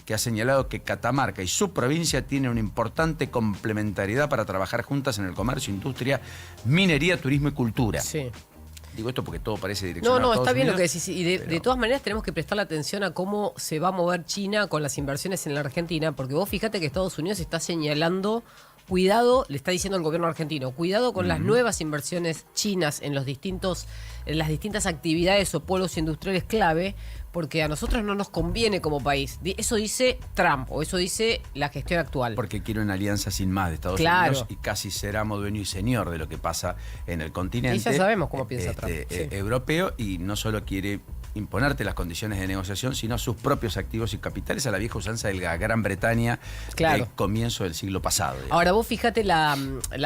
que ha señalado que Catamarca y su provincia tienen una importante complementariedad para trabajar juntas en el comercio, industria, minería, turismo y cultura. Sí. Digo esto porque todo parece direccionado No, a Estados está bien Unidos, lo que decís. Y de todas maneras tenemos que prestarle atención a cómo se va a mover China con las inversiones en la Argentina, porque vos fíjate que Estados Unidos está señalando, cuidado, le está diciendo al gobierno argentino, cuidado con las nuevas inversiones chinas en las distintas actividades o polos industriales clave, porque a nosotros no nos conviene como país. Eso dice Trump, o eso dice la gestión actual. porque quiere una alianza sin más de Estados Unidos y casi seramos dueño y señor de lo que pasa en el continente. Y ya sabemos cómo piensa Trump. Europeo, y no solo quiere imponerte las condiciones de negociación, sino sus propios activos y capitales a la vieja usanza de la Gran Bretaña del comienzo del siglo pasado. Ahora vos fíjate la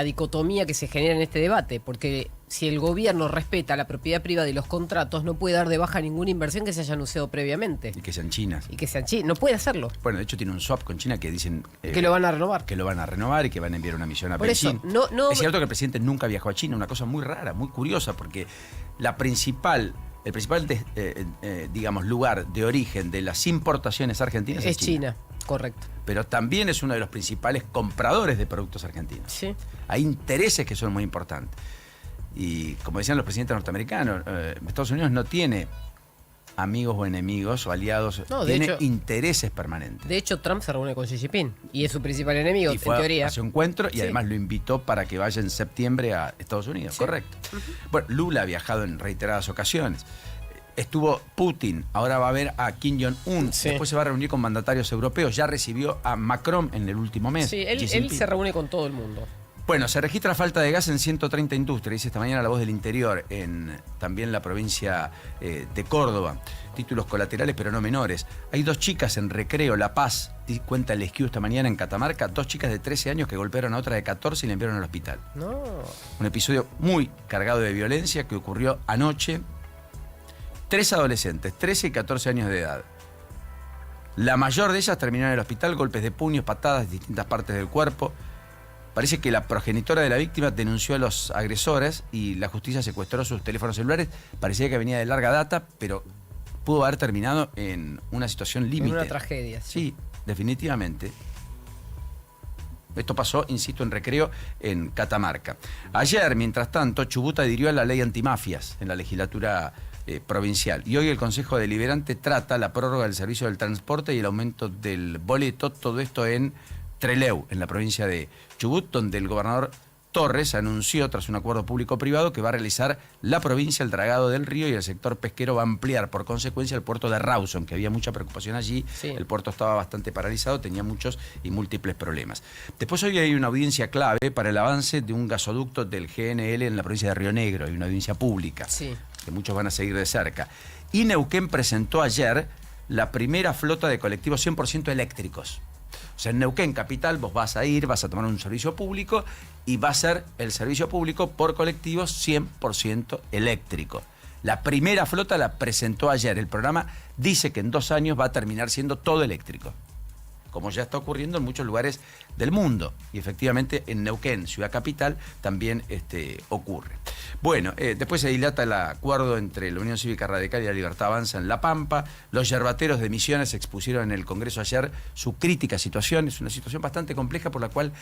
dicotomía que se genera en este debate, porque si el gobierno respeta la propiedad privada y los contratos, no puede dar de baja ninguna inversión que se haya anunciado previamente. Y que sean chinas. Y que sean chinas. No puede hacerlo. Bueno, de hecho tiene un swap con China que dicen... que lo van a renovar. Que lo van a renovar y que van a enviar una misión a Por Beijing. eso, no, es cierto que el presidente nunca viajó a China, una cosa muy rara, muy curiosa, porque el principal digamos, lugar de origen de las importaciones argentinas es China. Correcto. Pero también es uno de los principales compradores de productos argentinos. Sí. Hay intereses que son muy importantes. Y como decían los presidentes norteamericanos, Estados Unidos no tiene amigos o enemigos o aliados, tiene intereses permanentes. De hecho, Trump se reúne con Xi Jinping y es su principal enemigo, y fue en teoría. A su encuentro y además lo invitó para que vaya en septiembre a Estados Unidos, correcto. Bueno, Lula ha viajado en reiteradas ocasiones. Estuvo Putin, ahora va a ver a Kim Jong-un, después se va a reunir con mandatarios europeos, ya recibió a Macron en el último mes. Sí, él se reúne con todo el mundo. Bueno, se registra falta de gas en 130 industrias, dice esta mañana La Voz del Interior, en también la provincia de Córdoba. Títulos colaterales pero no menores. Hay 2 chicas en Recreo, La Paz, cuenta el Esquío esta mañana en Catamarca, 2 chicas de 13 años que golpearon a otra de 14 y la enviaron al hospital. No. Un episodio muy cargado de violencia que ocurrió anoche. 3 adolescentes, 13 y 14 años de edad. La mayor de ellas terminó en el hospital, golpes de puños, patadas de distintas partes del cuerpo. Parece que la progenitora de la víctima denunció a los agresores y la justicia secuestró sus teléfonos celulares. Parecía que venía de larga data, pero pudo haber terminado en una situación límite. En una tragedia. Sí, definitivamente. Esto pasó, insisto, en Recreo, en Catamarca. Ayer, mientras tanto, Chubut adhirió a la ley antimafias en la legislatura provincial. Y hoy el Consejo Deliberante trata la prórroga del servicio del transporte y el aumento del boleto, todo esto en Trelew, en la provincia de Chubut, donde el gobernador Torres anunció, tras un acuerdo público-privado, que va a realizar la provincia el dragado del río y el sector pesquero va a ampliar por consecuencia el puerto de Rawson, que había mucha preocupación allí. Sí. El puerto estaba bastante paralizado, tenía muchos y múltiples problemas. Después hoy hay una audiencia clave para el avance de un gasoducto del GNL en la provincia de Río Negro, hay una audiencia pública, que muchos van a seguir de cerca. Y Neuquén presentó ayer la primera flota de colectivos 100% eléctricos. O sea, en Neuquén capital vos vas a ir, vas a tomar un servicio público y va a ser el servicio público por colectivos 100% eléctrico. La primera flota la presentó ayer. El programa dice que en 2 años va a terminar siendo todo eléctrico, como ya está ocurriendo en muchos lugares del mundo. Y efectivamente en Neuquén, ciudad capital, también ocurre. Bueno, después se dilata el acuerdo entre la Unión Cívica Radical y la Libertad Avanza en La Pampa. Los yerbateros de Misiones expusieron en el Congreso ayer su crítica situación. Es una situación bastante compleja por la cual,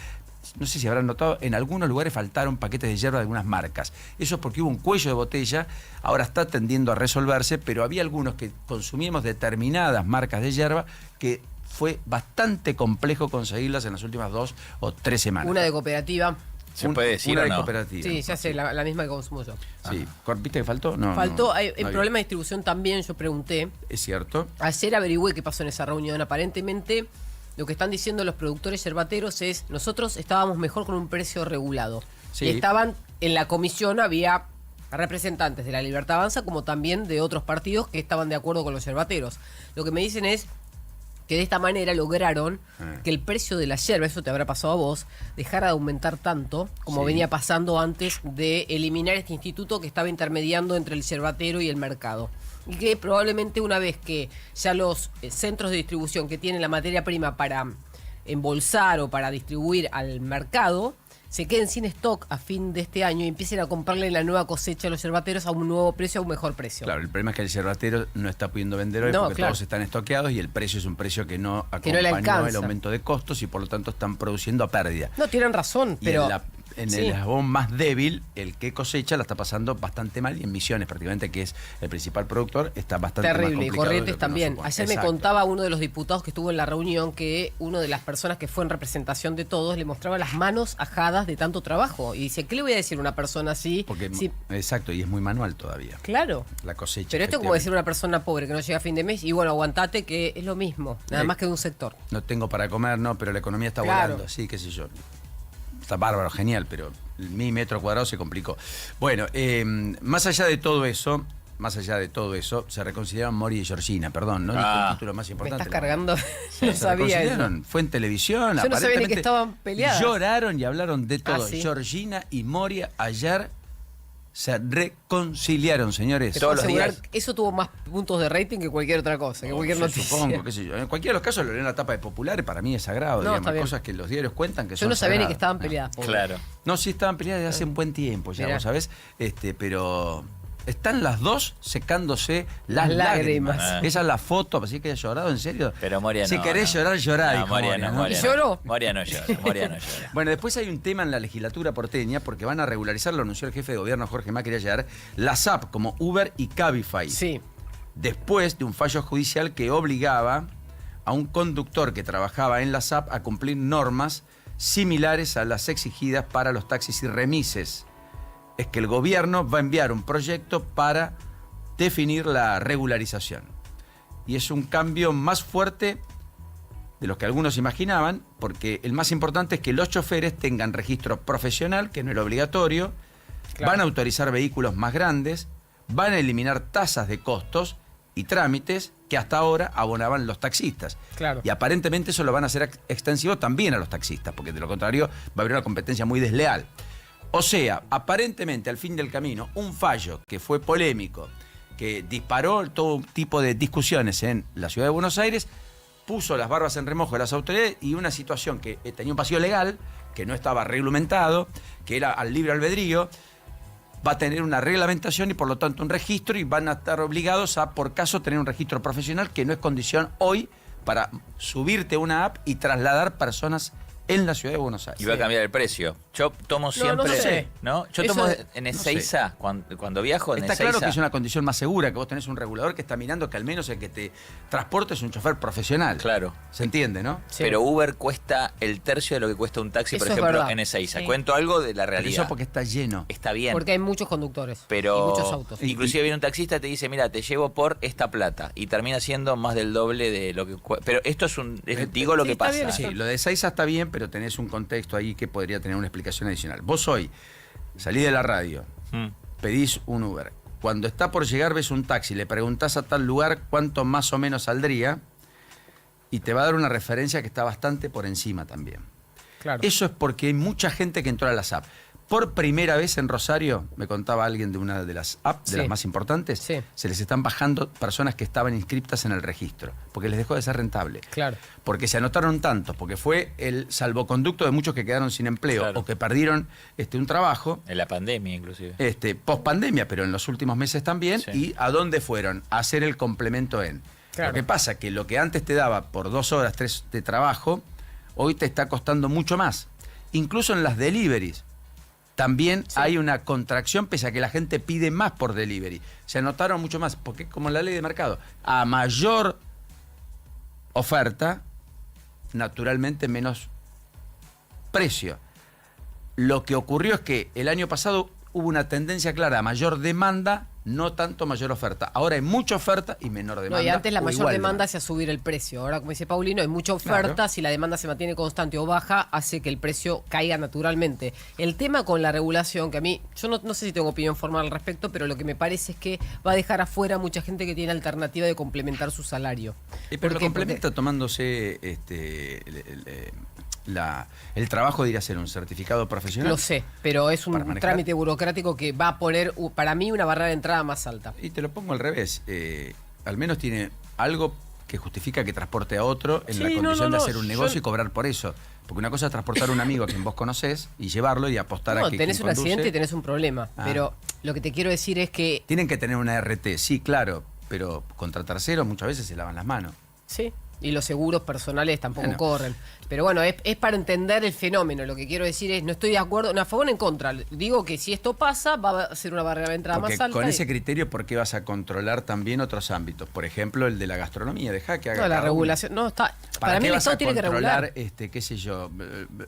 no sé si habrán notado, en algunos lugares faltaron paquetes de yerba de algunas marcas. Eso es porque hubo un cuello de botella, ahora está tendiendo a resolverse, pero había algunos que consumimos determinadas marcas de yerba que fue bastante complejo conseguirlas en las últimas 2 o 3 semanas. Una de cooperativa. ¿Se puede decir una o de no? cooperativa. Sí, ya sé, la misma que consumo yo. Sí. ¿Viste que faltó? No. Faltó, hay no problema de distribución también, yo pregunté. Es cierto. Ayer averigüé qué pasó en esa reunión. Aparentemente, lo que están diciendo los productores yerbateros es, nosotros estábamos mejor con un precio regulado. Sí. Y estaban, en la comisión había representantes de la Libertad Avanza como también de otros partidos que estaban de acuerdo con los yerbateros. Lo que me dicen es que de esta manera lograron que el precio de la yerba, eso te habrá pasado a vos, dejara de aumentar tanto como venía pasando antes de eliminar este instituto que estaba intermediando entre el yerbatero y el mercado. Y que probablemente una vez que ya los centros de distribución que tienen la materia prima para embolsar o para distribuir al mercado se queden sin stock a fin de este año y empiecen a comprarle la nueva cosecha a los yerbateros a un nuevo precio, a un mejor precio. Claro, el problema es que el yerbatero no está pudiendo vender hoy porque todos están estoqueados y el precio es un precio que no acompañó el aumento de costos y por lo tanto están produciendo a pérdida. No, tienen razón, pero... En el eslabón más débil, el que cosecha la está pasando bastante mal y en Misiones prácticamente, que es el principal productor, está bastante terrible, más complicado. Y Corrientes también. Ayer me contaba uno de los diputados que estuvo en la reunión que una de las personas que fue en representación de todos le mostraba las manos ajadas de tanto trabajo. Y dice, ¿qué le voy a decir a una persona así? Porque, exacto, y es muy manual todavía. Claro. La cosecha. Pero esto es como decir a una persona pobre que no llega a fin de mes y bueno, aguantate que es lo mismo, nada más que de un sector. No tengo para comer, no, pero la economía está volando, sí, qué sé yo. Está bárbaro, genial, pero mi metro cuadrado se complicó. Bueno, más allá de todo eso, se reconciliaron Mori y Georgina, perdón, ¿no? El título más importante. Me estás cargando, no sabía eso. Fue en televisión, yo no sabía ni que estaban peleadas. Lloraron y hablaron de todo. ¿Sí? Georgina y Moria ayer se reconciliaron, señores. Todos los días. Eso tuvo más puntos de rating que cualquier otra cosa, que cualquier noticia. Supongo, qué sé yo. En cualquiera de los casos, lo leo en la tapa de Populares, para mí es sagrado. No, digamos, cosas que los diarios cuentan que son yo no sabía sagradas. Ni que estaban peleadas. Claro. No, sí estaban peleadas desde hace un buen tiempo ya, vos sabés. Pero están las dos secándose las lágrimas. Esa es la foto, así que haya llorado, ¿en serio? Pero Moria no. Si querés llorar, llorá. No, Moria no. ¿Y lloró? Moria no llora. Bueno, después hay un tema en la legislatura porteña porque van a regularizar, lo anunció el jefe de gobierno Jorge Macri ayer, las apps como Uber y Cabify. Sí. Después de un fallo judicial que obligaba a un conductor que trabajaba en las apps a cumplir normas similares a las exigidas para los taxis y remises. Es que el gobierno va a enviar un proyecto para definir la regularización. Y es un cambio más fuerte de lo que algunos imaginaban, porque el más importante es que los choferes tengan registro profesional, que no era obligatorio, van a autorizar vehículos más grandes, van a eliminar tasas de costos y trámites que hasta ahora abonaban los taxistas. Claro. Y aparentemente eso lo van a hacer extensivo también a los taxistas, porque de lo contrario va a haber una competencia muy desleal. O sea, aparentemente al fin del camino, un fallo que fue polémico, que disparó todo tipo de discusiones en la ciudad de Buenos Aires, puso las barbas en remojo de las autoridades y una situación que tenía un vacío legal, que no estaba reglamentado, que era al libre albedrío, va a tener una reglamentación y por lo tanto un registro y van a estar obligados a, por caso, tener un registro profesional que no es condición hoy para subirte a una app y trasladar personas en la ciudad de Buenos Aires. Y va a cambiar el precio. Yo tomo siempre... No sé. ¿no? Yo tomo en Ezeiza, cuando viajo en Está Ezeiza... claro que es una condición más segura, que vos tenés un regulador que está mirando que al menos el que te transporte es un chofer profesional. Claro. Se entiende, ¿no? Sí. Pero Uber cuesta el tercio de lo que cuesta un taxi, eso por ejemplo, en Ezeiza. Sí. Cuento algo de la realidad. Pero eso porque está lleno. Está bien. Porque hay muchos conductores pero y muchos autos. Inclusive viene un taxista y te dice, mira, te llevo por esta plata. Y termina siendo más del doble de lo que... Pero esto es digo lo que pasa. Bien, sí, lo de Ezeiza está bien, pero tenés un contexto ahí que podría tener una explicación adicional. Vos hoy salís de la radio, pedís un Uber. Cuando está por llegar ves un taxi, le preguntás a tal lugar cuánto más o menos saldría y te va a dar una referencia que está bastante por encima también. Claro. Eso es porque hay mucha gente que entró a las apps. Por primera vez en Rosario, me contaba alguien de una de las apps, de las más importantes, se les están bajando personas que estaban inscriptas en el registro, porque les dejó de ser rentable. Claro. Porque se anotaron tantos, porque fue el salvoconducto de muchos que quedaron sin empleo o que perdieron un trabajo. En la pandemia, inclusive. Post pandemia, pero en los últimos meses también. Sí. ¿Y a dónde fueron? A hacer el complemento en. Claro. Lo que pasa que lo que antes te daba por 2 horas, 3 de trabajo, hoy te está costando mucho más. Incluso en las deliveries. También hay una contracción, pese a que la gente pide más por delivery. Se anotaron mucho más, porque es como la ley de mercado. A mayor oferta, naturalmente menos precio. Lo que ocurrió es que el año pasado hubo una tendencia clara a mayor demanda no tanto mayor oferta. Ahora hay mucha oferta y menor demanda. No, y antes la mayor demanda hacía subir el precio. Ahora, como dice Paulino, hay mucha oferta. Claro. Si la demanda se mantiene constante o baja, hace que el precio caiga naturalmente. El tema con la regulación, que a mí, yo no sé si tengo opinión formal al respecto, pero lo que me parece es que va a dejar afuera a mucha gente que tiene alternativa de complementar su salario. Pero lo complementa tomándose el trabajo de ir a hacer un certificado profesional. Lo sé, pero es un trámite burocrático que va a poner, para mí, una barrera de entrada más alta. Y te lo pongo al revés. Al menos tiene algo que justifica que transporte a otro en la condición de hacer un negocio y cobrar por eso. Porque una cosa es transportar a un amigo a quien vos conocés y llevarlo y apostar a que tenés un accidente y tenés un problema. Pero lo que te quiero decir es que... Tienen que tener una RT, sí, claro, pero contra terceros muchas veces se lavan las manos. Sí. Y los seguros personales tampoco corren. Pero bueno, es para entender el fenómeno. Lo que quiero decir es, no estoy de acuerdo, no a favor ni en contra. Digo que si esto pasa, va a ser una barrera de entrada más alta. Con ese criterio, ¿por qué vas a controlar también otros ámbitos? Por ejemplo, el de la gastronomía. Deja que haga la regulación. No, está. Para mí el Estado tiene que regular. Qué sé yo,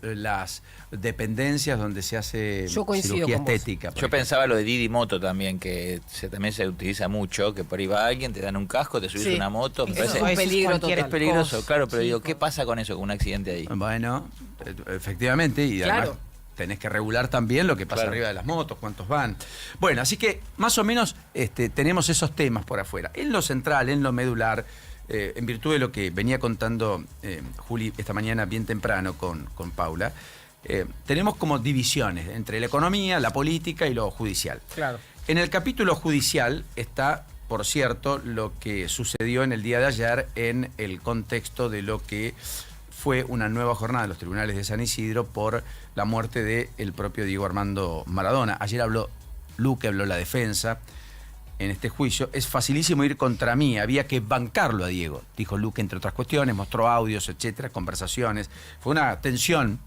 las dependencias donde se hace cirugía estética. Yo pensaba lo de Didi Moto también, que también se utiliza mucho, que por ahí va alguien, te dan un casco, te subís a una moto. Es un peligro total. Es peligroso, claro, pero digo, ¿qué pasa con eso, con un accidente ahí? Bueno, efectivamente, y además tenés que regular también lo que pasa arriba de las motos, cuántos van. Bueno, así que más o menos tenemos esos temas por afuera. En lo central, en lo medular, en virtud de lo que venía contando Juli esta mañana bien temprano con Paula, tenemos como divisiones entre la economía, la política y lo judicial. Claro. En el capítulo judicial está, por cierto, lo que sucedió en el día de ayer en el contexto de lo que fue una nueva jornada de los tribunales de San Isidro por la muerte del propio Diego Armando Maradona. Ayer habló Luque, habló la defensa en este juicio. Es facilísimo ir contra mí, había que bancarlo a Diego, dijo Luque, entre otras cuestiones, mostró audios, etcétera, conversaciones. Fue una tensión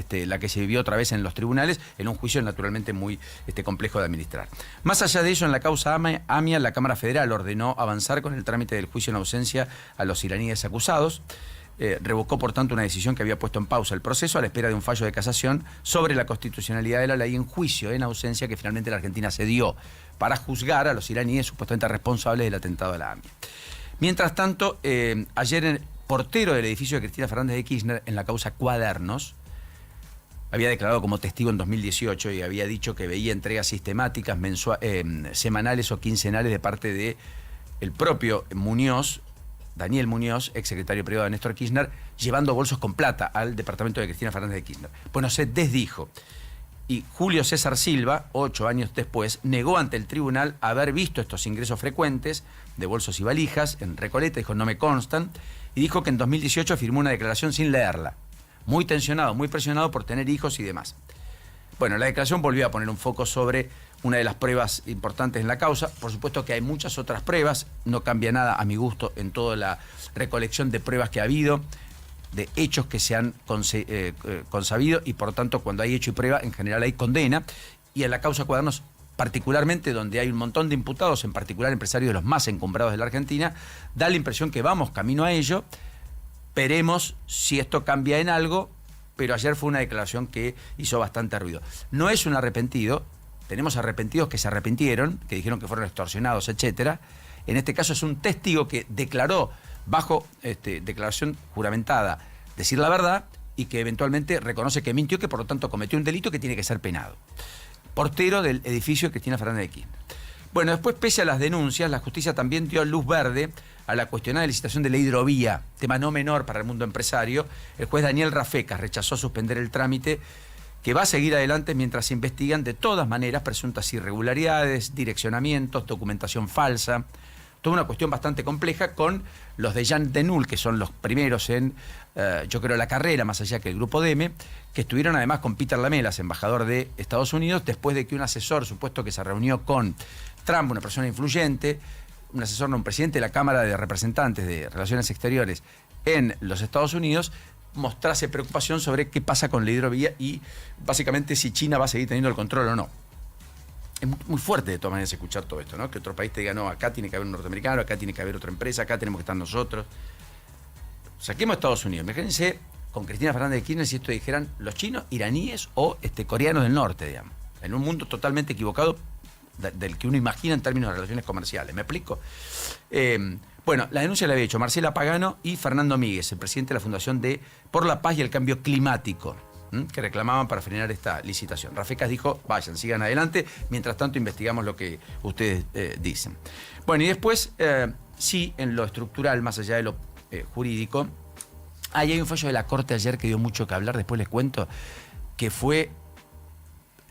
la que se vivió otra vez en los tribunales, en un juicio naturalmente muy complejo de administrar. Más allá de ello, en la causa AMIA, la Cámara Federal ordenó avanzar con el trámite del juicio en ausencia a los iraníes acusados. Revocó, por tanto, una decisión que había puesto en pausa el proceso a la espera de un fallo de casación sobre la constitucionalidad de la ley en juicio en ausencia que finalmente la Argentina cedió para juzgar a los iraníes supuestamente responsables del atentado a la AMIA. Mientras tanto, ayer el portero del edificio de Cristina Fernández de Kirchner en la causa Cuadernos había declarado como testigo en 2018 y había dicho que veía entregas sistemáticas semanales o quincenales de parte de el propio Muñoz, Daniel Muñoz, exsecretario privado de Néstor Kirchner, llevando bolsos con plata al departamento de Cristina Fernández de Kirchner. Bueno, se desdijo. Y Julio César Silva, 8 años después, negó ante el tribunal haber visto estos ingresos frecuentes de bolsos y valijas en Recoleta, dijo no me constan, y dijo que en 2018 firmó una declaración sin leerla. Muy tensionado, muy presionado por tener hijos y demás. Bueno, la declaración volvió a poner un foco sobre una de las pruebas importantes en la causa. Por supuesto que hay muchas otras pruebas, no cambia nada a mi gusto en toda la recolección de pruebas que ha habido, de hechos que se han consabido y por tanto cuando hay hecho y prueba en general hay condena. Y en la causa Cuadernos particularmente, donde hay un montón de imputados, en particular empresarios de los más encumbrados de la Argentina, da la impresión que vamos camino a ello. Veremos si esto cambia en algo, pero ayer fue una declaración que hizo bastante ruido. No es un arrepentido, tenemos arrepentidos que se arrepintieron, que dijeron que fueron extorsionados, etcétera. En este caso es un testigo que declaró bajo declaración juramentada decir la verdad y que eventualmente reconoce que mintió, que por lo tanto cometió un delito que tiene que ser penado. Portero del edificio de Cristina Fernández de Kirchner. Bueno, después, pese a las denuncias, la justicia también dio luz verde a la cuestionada licitación de la hidrovía, tema no menor para el mundo empresario. El juez Daniel Rafecas rechazó suspender el trámite, que va a seguir adelante mientras se investigan de todas maneras presuntas irregularidades, direccionamientos, documentación falsa. Toda una cuestión bastante compleja con los de Jean Denul, que son los primeros en, yo creo, la carrera, más allá que el grupo Deme, que estuvieron además con Peter Lamelas, embajador de Estados Unidos, después de que un asesor supuesto que se reunió con Trump, una persona influyente, un asesor, no, un presidente de la Cámara de Representantes de Relaciones Exteriores en los Estados Unidos, mostrase preocupación sobre qué pasa con la hidrovía y básicamente si China va a seguir teniendo el control o no. Es muy fuerte de todas maneras escuchar todo esto, ¿no? Que otro país te diga, no, acá tiene que haber un norteamericano, acá tiene que haber otra empresa, acá tenemos que estar nosotros. Saquemos a Estados Unidos. Imagínense con Cristina Fernández de Kirchner si esto dijeran los chinos, iraníes o coreanos del norte, digamos. En un mundo totalmente equivocado, del que uno imagina en términos de relaciones comerciales. ¿Me explico? Bueno, la denuncia la había hecho Marcela Pagano y Fernando Míguez, el presidente de la Fundación por la Paz y el Cambio Climático, que reclamaban para frenar esta licitación. Rafecas dijo, vayan, sigan adelante, mientras tanto investigamos lo que ustedes dicen. Bueno, y después, sí, en lo estructural, más allá de lo jurídico, hay un fallo de la Corte ayer que dio mucho que hablar, después les cuento, que fue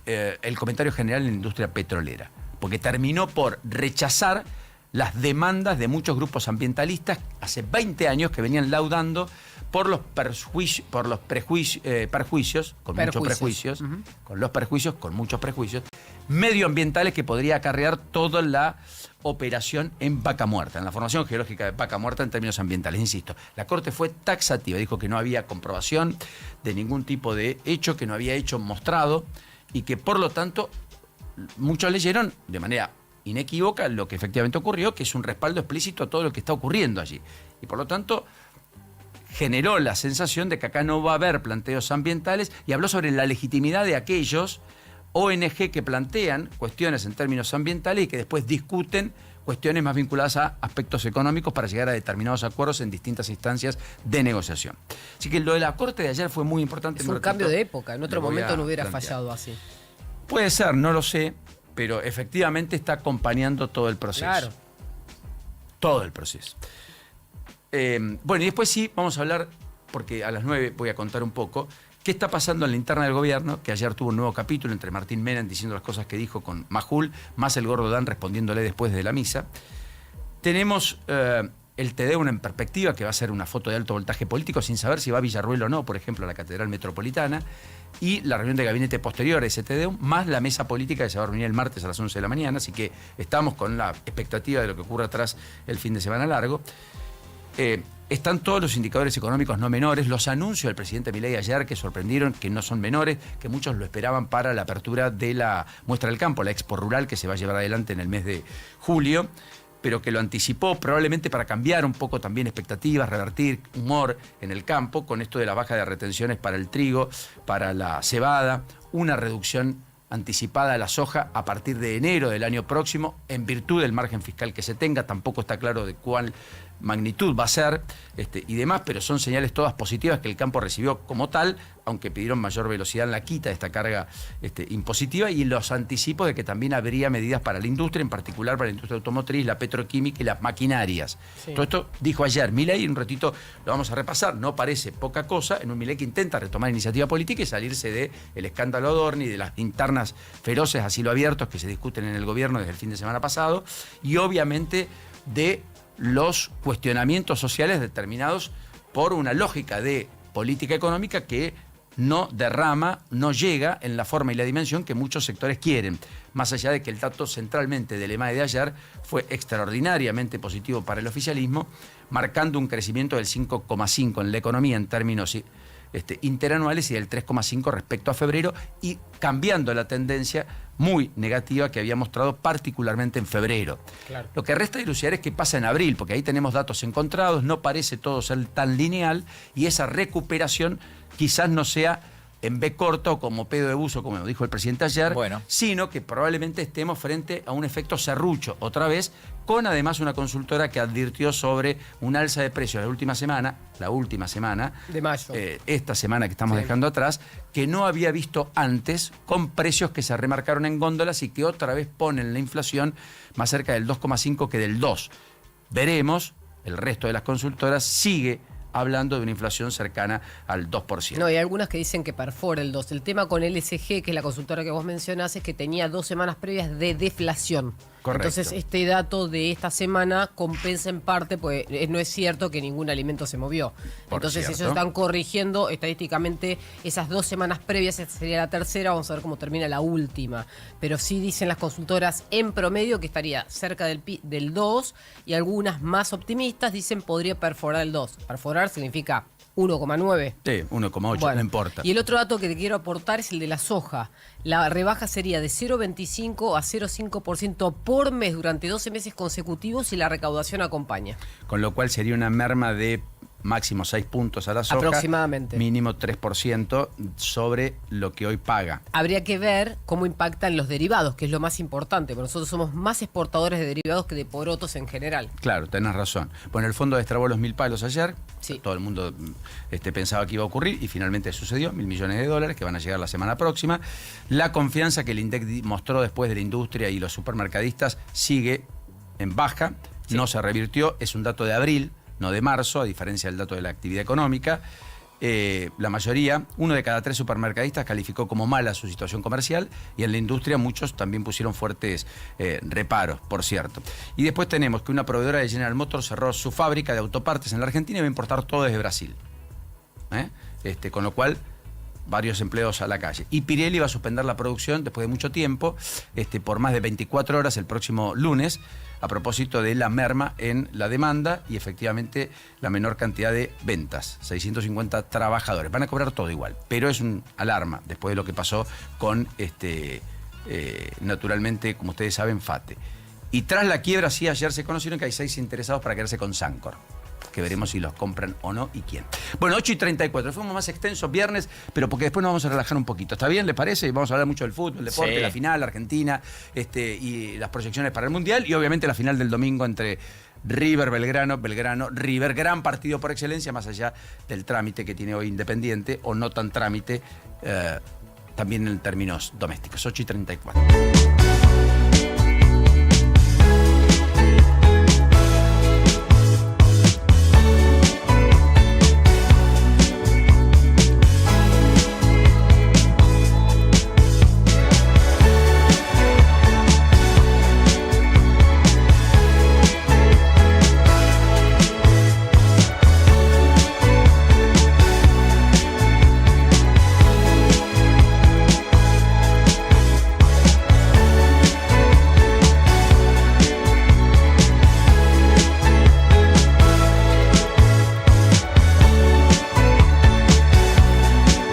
el comentario general en la industria petrolera, porque terminó por rechazar las demandas de muchos grupos ambientalistas hace 20 años que venían laudando por los perjuicios, con muchos prejuicios, medioambientales que podría acarrear toda la operación en Vaca Muerta, en la formación geológica de Vaca Muerta en términos ambientales. Insisto, la Corte fue taxativa, dijo que no había comprobación de ningún tipo de hecho, que no había hecho mostrado y que por lo tanto muchos leyeron de manera inequívoca lo que efectivamente ocurrió, que es un respaldo explícito a todo lo que está ocurriendo allí. Y por lo tanto generó la sensación de que acá no va a haber planteos ambientales y habló sobre la legitimidad de aquellos ONG que plantean cuestiones en términos ambientales y que después discuten cuestiones más vinculadas a aspectos económicos para llegar a determinados acuerdos en distintas instancias de negociación. Así que lo de la Corte de ayer fue muy importante. Es un cambio de época, en otro momento no hubiera fallado así. Puede ser, no lo sé, pero efectivamente está acompañando todo el proceso. Claro. Todo el proceso. Bueno, y después sí, vamos a hablar, porque a las 9 voy a contar un poco, qué está pasando en la interna del gobierno, que ayer tuvo un nuevo capítulo entre Martín Menem diciendo las cosas que dijo con Majul, más el gordo Dan respondiéndole después de la misa. Tenemos el Tedeum en perspectiva, que va a ser una foto de alto voltaje político, sin saber si va a Villarruel o no, por ejemplo, a la Catedral Metropolitana, y la reunión de gabinete posterior a ese Tedeum, más la mesa política que se va a reunir el martes a las 11 de la mañana, así que estamos con la expectativa de lo que ocurra atrás el fin de semana largo. Están todos los indicadores económicos no menores, los anuncios del presidente Milei ayer que sorprendieron, que no son menores, que muchos lo esperaban para la apertura de la muestra del campo, la Expo Rural, que se va a llevar adelante en el mes de julio, pero que lo anticipó probablemente para cambiar un poco también expectativas, revertir humor en el campo, con esto de la baja de retenciones para el trigo, para la cebada, una reducción anticipada de la soja a partir de enero del año próximo, en virtud del margen fiscal que se tenga, tampoco está claro de cuál magnitud va a ser y demás, pero son señales todas positivas que el campo recibió como tal, aunque pidieron mayor velocidad en la quita de esta carga impositiva, y los anticipos de que también habría medidas para la industria, en particular para la industria automotriz, la petroquímica y las maquinarias. Sí. Todo esto dijo ayer Milei, y un ratito lo vamos a repasar, no parece poca cosa, en un Milei que intenta retomar iniciativa política y salirse del escándalo Adorni, de las internas feroces a cielo abierto que se discuten en el gobierno desde el fin de semana pasado, y obviamente de los cuestionamientos sociales determinados por una lógica de política económica que no derrama, no llega en la forma y la dimensión que muchos sectores quieren. Más allá de que el dato centralmente del EMAE de ayer fue extraordinariamente positivo para el oficialismo, marcando un crecimiento del 5,5 en la economía en términos interanuales y del 3,5 respecto a febrero, y cambiando la tendencia muy negativa que había mostrado particularmente en febrero. Claro. Lo que resta dilucidar es qué pasa en abril, porque ahí tenemos datos encontrados, no parece todo ser tan lineal, y esa recuperación quizás no sea en B corto, como pedo de buzo, como dijo el presidente ayer, sino que probablemente estemos frente a un efecto serrucho, otra vez, con además una consultora que advirtió sobre un alza de precios la última semana de mayo, esta semana que estamos dejando atrás, que no había visto antes, con precios que se remarcaron en góndolas y que otra vez ponen la inflación más cerca del 2,5 que del 2. Veremos, el resto de las consultoras sigue hablando de una inflación cercana al 2%. No, hay algunas que dicen que perfora el 2%. El tema con LSG, que es la consultora que vos mencionás, es que tenía 2 semanas previas de deflación. Correcto. Entonces, este dato de esta semana compensa en parte, pues no es cierto que ningún alimento se movió. Entonces, ellos están corrigiendo estadísticamente esas 2 semanas previas, esta sería la tercera, vamos a ver cómo termina la última. Pero sí dicen las consultoras en promedio que estaría cerca del 2, y algunas más optimistas dicen podría perforar el 2. Perforar significa 1,9. Sí, 1,8, no importa. Y el otro dato que te quiero aportar es el de la soja. La rebaja sería de 0,25 a 0,5% por mes durante 12 meses consecutivos y la recaudación acompaña. Con lo cual sería una merma de máximo 6 puntos a la soja. Aproximadamente. Mínimo 3% sobre lo que hoy paga. Habría que ver cómo impactan los derivados, que es lo más importante, porque nosotros somos más exportadores de derivados que de porotos en general. Claro, tenés razón. Bueno, el fondo destrabó los 1.000 palos ayer. Sí. Todo el mundo pensaba que iba a ocurrir y finalmente sucedió. $1.000 millones que van a llegar la semana próxima. La confianza que el INDEC mostró después de la industria y los supermercadistas sigue en baja. Sí. No se revirtió. Es un dato de abril, no de marzo, a diferencia del dato de la actividad económica. La mayoría, 1 de cada 3 supermercadistas calificó como mala su situación comercial y en la industria muchos también pusieron fuertes reparos, por cierto. Y después tenemos que una proveedora de General Motors cerró su fábrica de autopartes en la Argentina y va a importar todo desde Brasil. Con lo cual, varios empleos a la calle. Y Pirelli va a suspender la producción después de mucho tiempo, por más de 24 horas el próximo lunes, a propósito de la merma en la demanda y efectivamente la menor cantidad de ventas, 650 trabajadores. Van a cobrar todo igual, pero es un alarma después de lo que pasó con, naturalmente, como ustedes saben, FATE. Y tras la quiebra, sí, ayer se conocieron que hay 6 interesados para quedarse con Sancor, que veremos si los compran o no y quién. Bueno, 8:34, fuimos más extensos viernes, pero porque después nos vamos a relajar un poquito. ¿Está bien? ¿Le parece? Vamos a hablar mucho del fútbol, el deporte, la final, Argentina, y las proyecciones para el Mundial, y obviamente la final del domingo entre River, Belgrano, River, gran partido por excelencia, más allá del trámite que tiene hoy Independiente, o no tan trámite, también en términos domésticos. 8:34.